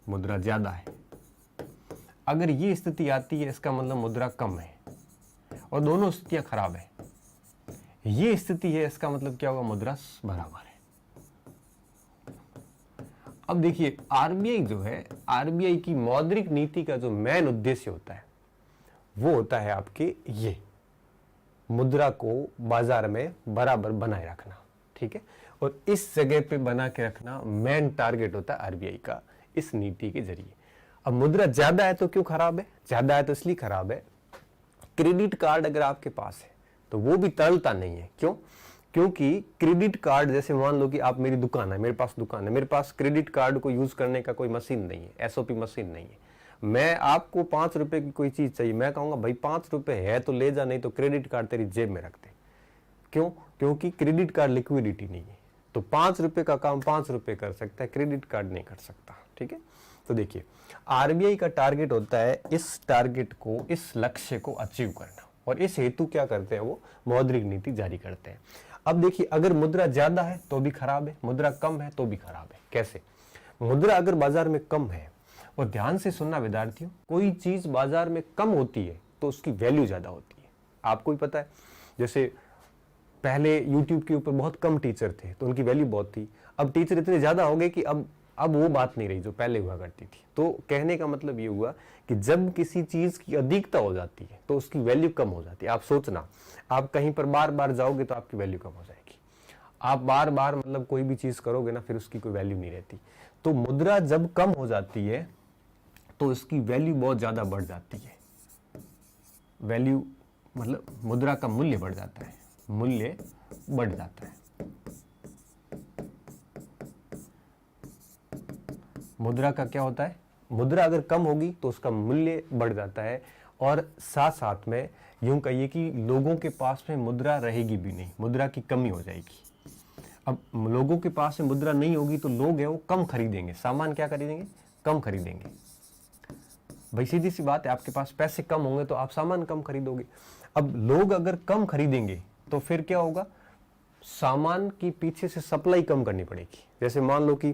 मुद्रा ज्यादा है। अगर ये स्थिति आती है इसका मतलब मुद्रा कम है, और दोनों स्थितियां खराब है। ये स्थिति है इसका मतलब क्या होगा? मुद्रा बराबर है। अब देखिए, आरबीआई जो है, आरबीआई की मौद्रिक नीति का जो मेन उद्देश्य होता है वो होता है आपके ये मुद्रा को बाजार में बराबर बनाए रखना। ठीक है, और इस जगह पे बना के रखना मेन टारगेट होता है आरबीआई का इस नीति के जरिए। अब मुद्रा ज्यादा है तो क्यों खराब है? ज्यादा है तो इसलिए खराब है, क्रेडिट कार्ड अगर आपके पास है तो वो भी तरलता नहीं है। क्यों? क्योंकि क्रेडिट कार्ड, जैसे मान लो कि आप, मेरी दुकान है, मेरे पास दुकान है, मेरे पास क्रेडिट कार्ड को यूज करने का कोई मशीन नहीं है, एसओपी मशीन नहीं है। मैं आपको 5 रुपए की कोई चीज चाहिए, मैं कहूंगा भाई 5 रुपए है तो ले जा, नहीं तो क्रेडिट कार्ड तेरी जेब में रख दे। क्यों? क्योंकि क्रेडिट कार्ड लिक्विडिटी नहीं है, तो 5 रुपए का काम 5 रुपए कर सकता है, क्रेडिट कार्ड नहीं कर सकता। ठीक है, तो देखिए आरबीआई का टारगेट होता है इस टारगेट को, इस लक्ष्य को अचीव करना, और इस हेतु क्या करते हैं वो मौद्रिक नीति जारी करते हैं। अब देखिए, अगर मुद्रा ज्यादा है तो भी खराब है, मुद्रा कम है तो भी खराब है। कैसे? मुद्रा अगर बाजार में कम है, और ध्यान से सुनना विद्यार्थियों, कोई चीज बाजार में कम होती है तो उसकी वैल्यू ज्यादा होती है। आपको भी पता है, जैसे पहले YouTube के ऊपर बहुत कम टीचर थे तो उनकी वैल्यू बहुत थी, अब टीचर इतने ज्यादा हो गए कि अब वो बात नहीं रही जो पहले हुआ करती थी। तो कहने का मतलब ये हुआ कि जब किसी चीज की अधिकता हो जाती है तो उसकी वैल्यू कम हो जाती है। आप सोचना, आप कहीं पर बार बार जाओगे तो आपकी वैल्यू कम हो जाएगी। आप बार बार मतलब कोई भी चीज करोगे ना, फिर उसकी कोई वैल्यू नहीं रहती। तो मुद्रा जब कम हो जाती है तो इसकी वैल्यू बहुत ज्यादा बढ़ जाती है। वैल्यू मतलब मुद्रा का मूल्य बढ़ जाता है, मूल्य बढ़ जाता है। मुद्रा का क्या होता है? मुद्रा अगर कम होगी तो उसका मूल्य बढ़ जाता है, और साथ साथ में यूं कहिए कि लोगों के पास में मुद्रा रहेगी भी नहीं, मुद्रा की कमी हो जाएगी। अब लोगों के पास में मुद्रा नहीं होगी तो लोग हैं वो कम खरीदेंगे, सामान क्या खरीदेंगे? कम खरीदेंगे। भाई सीधी सी बात है, आपके पास पैसे कम होंगे तो आप सामान कम खरीदोगे। अब लोग अगर कम खरीदेंगे तो फिर क्या होगा? सामान की पीछे से सप्लाई कम करनी पड़ेगी। जैसे मान लो कि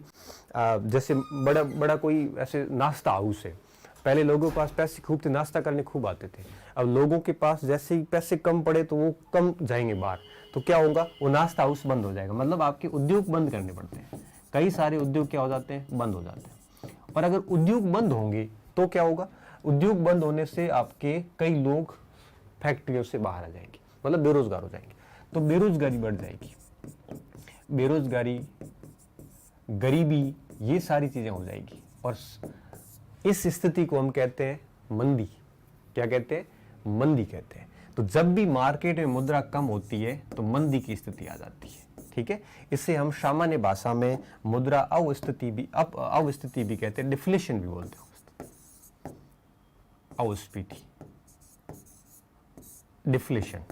जैसे बड़ा बड़ा कोई ऐसे नाश्ता हाउस है, पहले लोगों के पास पैसे खूब थे, नाश्ता करने खूब आते थे। अब लोगों के पास जैसे ही पैसे कम पड़े तो वो कम जाएंगे बाहर, तो क्या होगा? वो नाश्ता हाउस बंद हो जाएगा। मतलब आपके उद्योग बंद करने पड़ते हैं, कई सारे उद्योग क्या हो जाते हैं? बंद हो जाते हैं। और अगर उद्योग बंद होंगे तो क्या होगा? उद्योग बंद होने से आपके कई लोग फैक्ट्रियों से बाहर आ जाएंगे, मतलब बेरोजगार हो जाएंगे, तो बेरोजगारी बढ़ जाएगी। बेरोजगारी गरीबी, ये सारी चीजें हो जाएगी। और इस स्थिति को हम कहते हैं मंदी। क्या कहते हैं? मंदी कहते हैं। तो जब भी मार्केट में मुद्रा कम होती है तो मंदी की स्थिति आ जाती है। ठीक है, इसे हम सामान्य भाषा में मुद्रा अवस्थिति भी अवस्थिति भी कहते हैं, डिफ्लेशन भी बोलते हैं। अवस्थिति, डिफ्लेशन,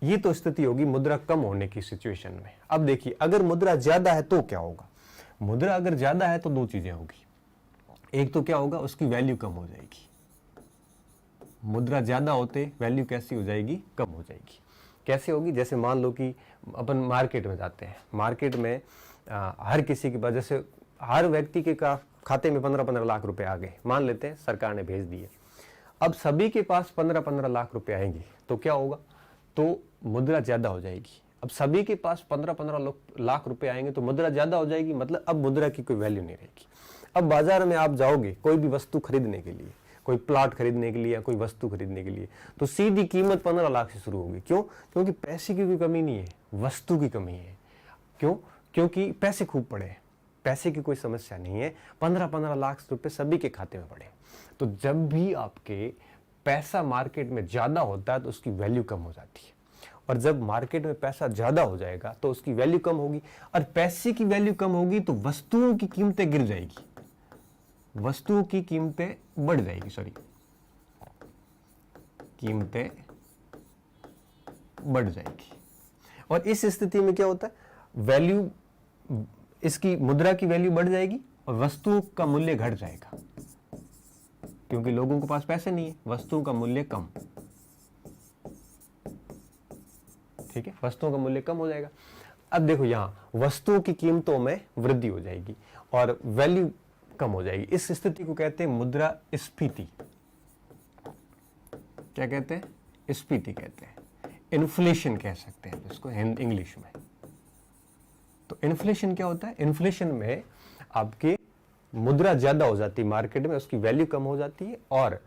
ये तो स्थिति होगी मुद्रा कम होने की सिचुएशन में। अब देखिए, अगर मुद्रा ज्यादा है तो क्या होगा? मुद्रा अगर ज्यादा है तो दो चीजें होगी। एक तो क्या होगा, उसकी वैल्यू कम हो जाएगी। मुद्रा ज्यादा होते वैल्यू कैसी हो जाएगी? कम हो जाएगी। कैसे होगी? जैसे मान लो कि अपन मार्केट में जाते हैं, मार्केट में हर किसी के पास, जैसे हर व्यक्ति के खाते में 15-15 लाख रुपए आ गए, मान लेते हैं सरकार ने भेज दिए। अब सभी के पास 15-15 लाख रुपए आएंगे तो क्या होगा? तो मुद्रा ज्यादा हो जाएगी। अब सभी के पास 15-15 लाख रुपए आएंगे तो मुद्रा ज्यादा हो जाएगी, मतलब अब मुद्रा की कोई वैल्यू नहीं रहेगी। अब बाजार में आप जाओगे कोई भी वस्तु खरीदने के लिए, कोई प्लॉट खरीदने के लिए या कोई वस्तु खरीदने के लिए, तो सीधी कीमत 15 लाख से शुरू होगी। क्यों? क्योंकि पैसे की कोई कमी नहीं है, वस्तु की कमी है। क्यों? क्योंकि पैसे खूब पड़े हैं, पैसे की कोई समस्या नहीं है। 15-15 लाख रुपए सभी के खाते में पड़े। तो जब भी आपके पैसा मार्केट में ज्यादा होता है तो उसकी वैल्यू कम हो जाती है, और जब मार्केट में पैसा ज्यादा हो जाएगा तो उसकी वैल्यू कम होगी, और पैसे की वैल्यू कम होगी तो वस्तुओं की कीमतें गिर जाएगी, वस्तुओं की कीमतें बढ़ जाएगी, कीमतें बढ़ जाएगी। और इस स्थिति में क्या होता है? वैल्यू, इसकी मुद्रा की वैल्यू बढ़ जाएगी और वस्तुओं का मूल्य घट जाएगा, क्योंकि लोगों के पास पैसे नहीं है, वस्तुओं का मूल्य कम। ठीक है, वस्तुओं का मूल्य कम हो जाएगा। अब देखो, यहां वस्तुओं की कीमतों में वृद्धि हो जाएगी और वैल्यू कम हो जाएगी। इस स्थिति को कहते हैं मुद्रास्फीति। क्या कहते हैं? स्फीति कहते हैं, इन्फ्लेशन कह सकते हैं इसको इंग्लिश में। तो इन्फ्लेशन क्या होता है? इन्फ्लेशन में आपके मुद्रा ज्यादा हो जाती है मार्केट में, उसकी वैल्यू कम हो जाती है और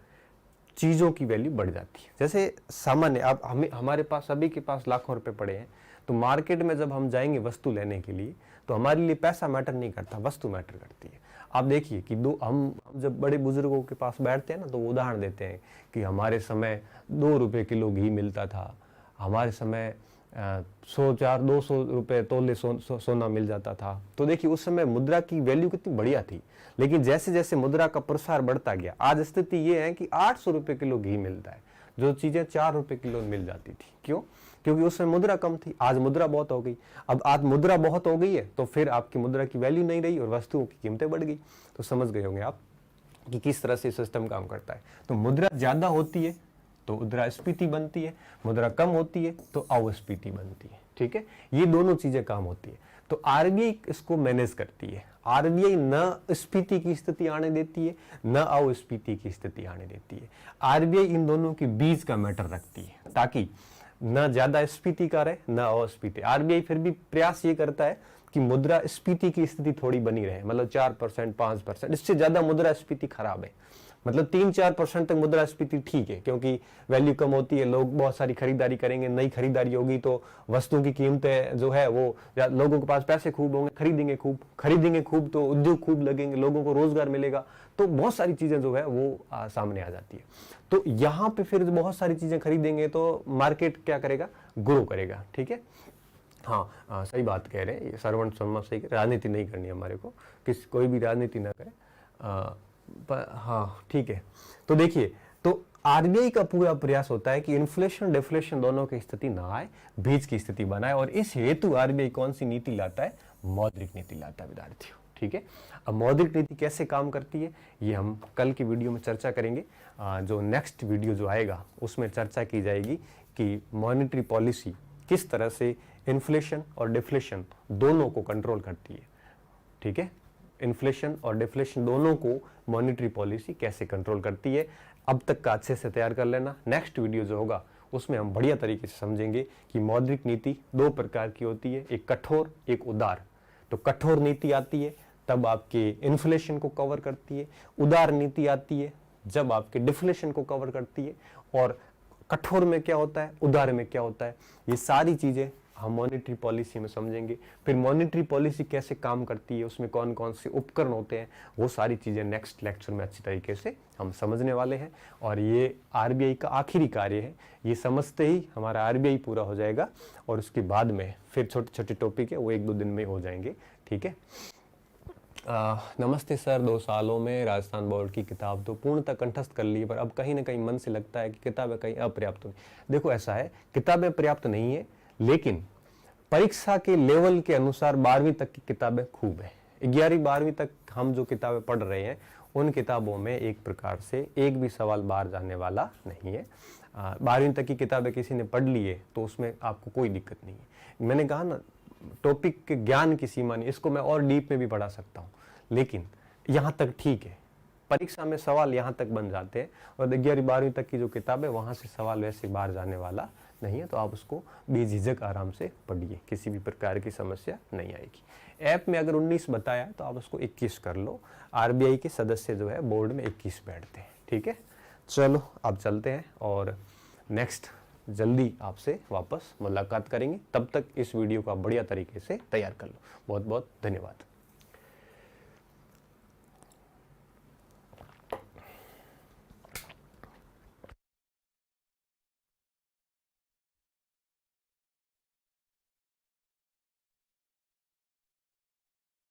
चीजों की वैल्यू बढ़ जाती है। जैसे सामान्य आप हमारे पास सभी के पास लाखों रुपए पड़े हैं, तो मार्केट में जब हम जाएंगे वस्तु लेने के लिए तो हमारे लिए पैसा मैटर नहीं करता, वस्तु मैटर करती है। आप देखिए कि हम जब बड़े बुजुर्गों के पास बैठते हैं ना, तो वो उदाहरण देते हैं कि हमारे समय 2 रुपए किलो घी मिलता था, हमारे समय 100-200 रुपए तोले सोना मिल जाता था। तो देखिए उस समय मुद्रा की वैल्यू कितनी बढ़िया थी। लेकिन जैसे जैसे मुद्रा का प्रसार बढ़ता गया, आज स्थिति ये है कि 800 रुपए किलो घी मिलता है, जो चीजें 4 रुपए किलो मिल जाती थी। क्यों? क्योंकि उस समय मुद्रा कम थी। आज मुद्रा बहुत हो गई। अब आज मुद्रा बहुत हो गई है तो फिर आपकी मुद्रा की वैल्यू नहीं रही और वस्तुओं की कीमतें बढ़ गई। तो समझ गए होंगे आप कि किस तरह से सिस्टम काम करता है। तो मुद्रा ज्यादा होती है तो मुद्रास्फीति बनती है, मुद्रा कम होती है तो अवस्थिति बनती है। ठीक है, ये दोनों चीजें काम होती है। तो आरबीआई इसको मैनेज करती है। आरबीआई न स्फीति की स्थिति आने देती है, न अवस्थिति की स्थिति आने देती है। आरबीआई इन दोनों के बीच का मैटर रखती है, ताकि न ज्यादा स्फीति का रहे न अवस्थिति। आरबीआई फिर भी प्रयास ये करता है कि मुद्रा स्फीति की स्थिति थोड़ी बनी रहे, मतलब 4%, 5%। इससे ज्यादा मुद्रा स्फीति खराब है। मतलब 3-4% तक मुद्रास्फीति ठीक है, क्योंकि वैल्यू कम होती है, लोग बहुत सारी खरीदारी करेंगे, नई खरीदारी होगी तो वस्तुओं की कीमतें जो है वो, लोगों के पास पैसे खूब होंगे, खरीदेंगे खूब तो उद्योग खूब लगेंगे, लोगों को रोजगार मिलेगा, तो बहुत सारी चीजें जो है वो सामने आ जाती है। तो यहाँ पे फिर बहुत सारी चीजें खरीदेंगे तो मार्केट क्या करेगा? ग्रो करेगा। ठीक है, हाँ सही बात कह रहे हैं, सर्वंट शर्मा सही। राजनीति नहीं करनी हमारे को, कोई भी राजनीति ना करे। हाँ ठीक है। तो देखिए, तो आरबीआई का पूरा प्रयास होता है कि इन्फ्लेशन डिफ्लेशन दोनों की स्थिति ना आए, बीच की स्थिति बनाए, और इस हेतु आरबीआई कौन सी नीति लाता है? मौद्रिक नीति लाता है विद्यार्थियों। ठीक है, अब मौद्रिक नीति कैसे काम करती है ये हम कल की वीडियो में चर्चा करेंगे। जो नेक्स्ट वीडियो जो आएगा उसमें चर्चा की जाएगी कि मॉनेटरी पॉलिसी किस तरह से इन्फ्लेशन और डिफ्लेशन दोनों को कंट्रोल करती है। ठीक है, इन्फ्लेशन और डिफ्लेशन दोनों को मॉनेटरी पॉलिसी कैसे कंट्रोल करती है। अब तक का अच्छे से तैयार कर लेना। नेक्स्ट वीडियो जो होगा उसमें हम बढ़िया तरीके से समझेंगे कि मौद्रिक नीति 2 प्रकार की होती है, एक कठोर एक उदार। तो कठोर नीति आती है तब आपके इन्फ्लेशन को कवर करती है, उदार नीति आती है जब आपके डिफ्लेशन को कवर करती है। और कठोर में क्या होता है, उदार में क्या होता है, ये सारी चीजें हम मॉनेटरी पॉलिसी में समझेंगे। फिर मॉनेटरी पॉलिसी कैसे काम करती है, उसमें कौन कौन से उपकरण होते हैं, वो सारी चीज़ें नेक्स्ट लेक्चर में अच्छी तरीके से हम समझने वाले हैं। और ये आरबीआई का आखिरी कार्य है, ये समझते ही हमारा आरबीआई पूरा हो जाएगा और उसके बाद में फिर छोटे छोटे टॉपिक है वो 1-2 दिन में हो जाएंगे। ठीक है। नमस्ते सर, 2 सालों में राजस्थान बोर्ड की किताब तो पूर्णतः कंठस्थ कर ली, पर अब कहीं ना कहीं मन से लगता है कि किताबें कहीं अपर्याप्त नहीं। देखो ऐसा है, किताबें पर्याप्त नहीं है, लेकिन परीक्षा के लेवल के अनुसार 12वीं तक की किताबें खूब है। 11वीं-12वीं तक हम जो किताबें पढ़ रहे हैं उन किताबों में एक प्रकार से एक भी सवाल बाहर जाने वाला नहीं है। 12वीं तक की किताबें किसी ने पढ़ ली है तो उसमें आपको कोई दिक्कत नहीं है। मैंने कहा ना, टॉपिक के ज्ञान की सीमा नहीं, इसको मैं और डीप में भी पढ़ा सकता हूँ, लेकिन यहाँ तक ठीक है। परीक्षा में सवाल यहाँ तक बन जाते हैं और 11वीं-12वीं तक की जो किताब है वहाँ से सवाल वैसे बाहर जाने वाला नहीं है, तो आप उसको बेझिझक आराम से पढ़िए, किसी भी प्रकार की समस्या नहीं आएगी। ऐप में अगर 19 बताया तो आप उसको 21 कर लो। आरबीआई के सदस्य जो है बोर्ड में 21 बैठते हैं। ठीक है, चलो अब चलते हैं और नेक्स्ट जल्दी आपसे वापस मुलाकात करेंगे। तब तक इस वीडियो को आप बढ़िया तरीके से तैयार कर लो। बहुत बहुत धन्यवाद।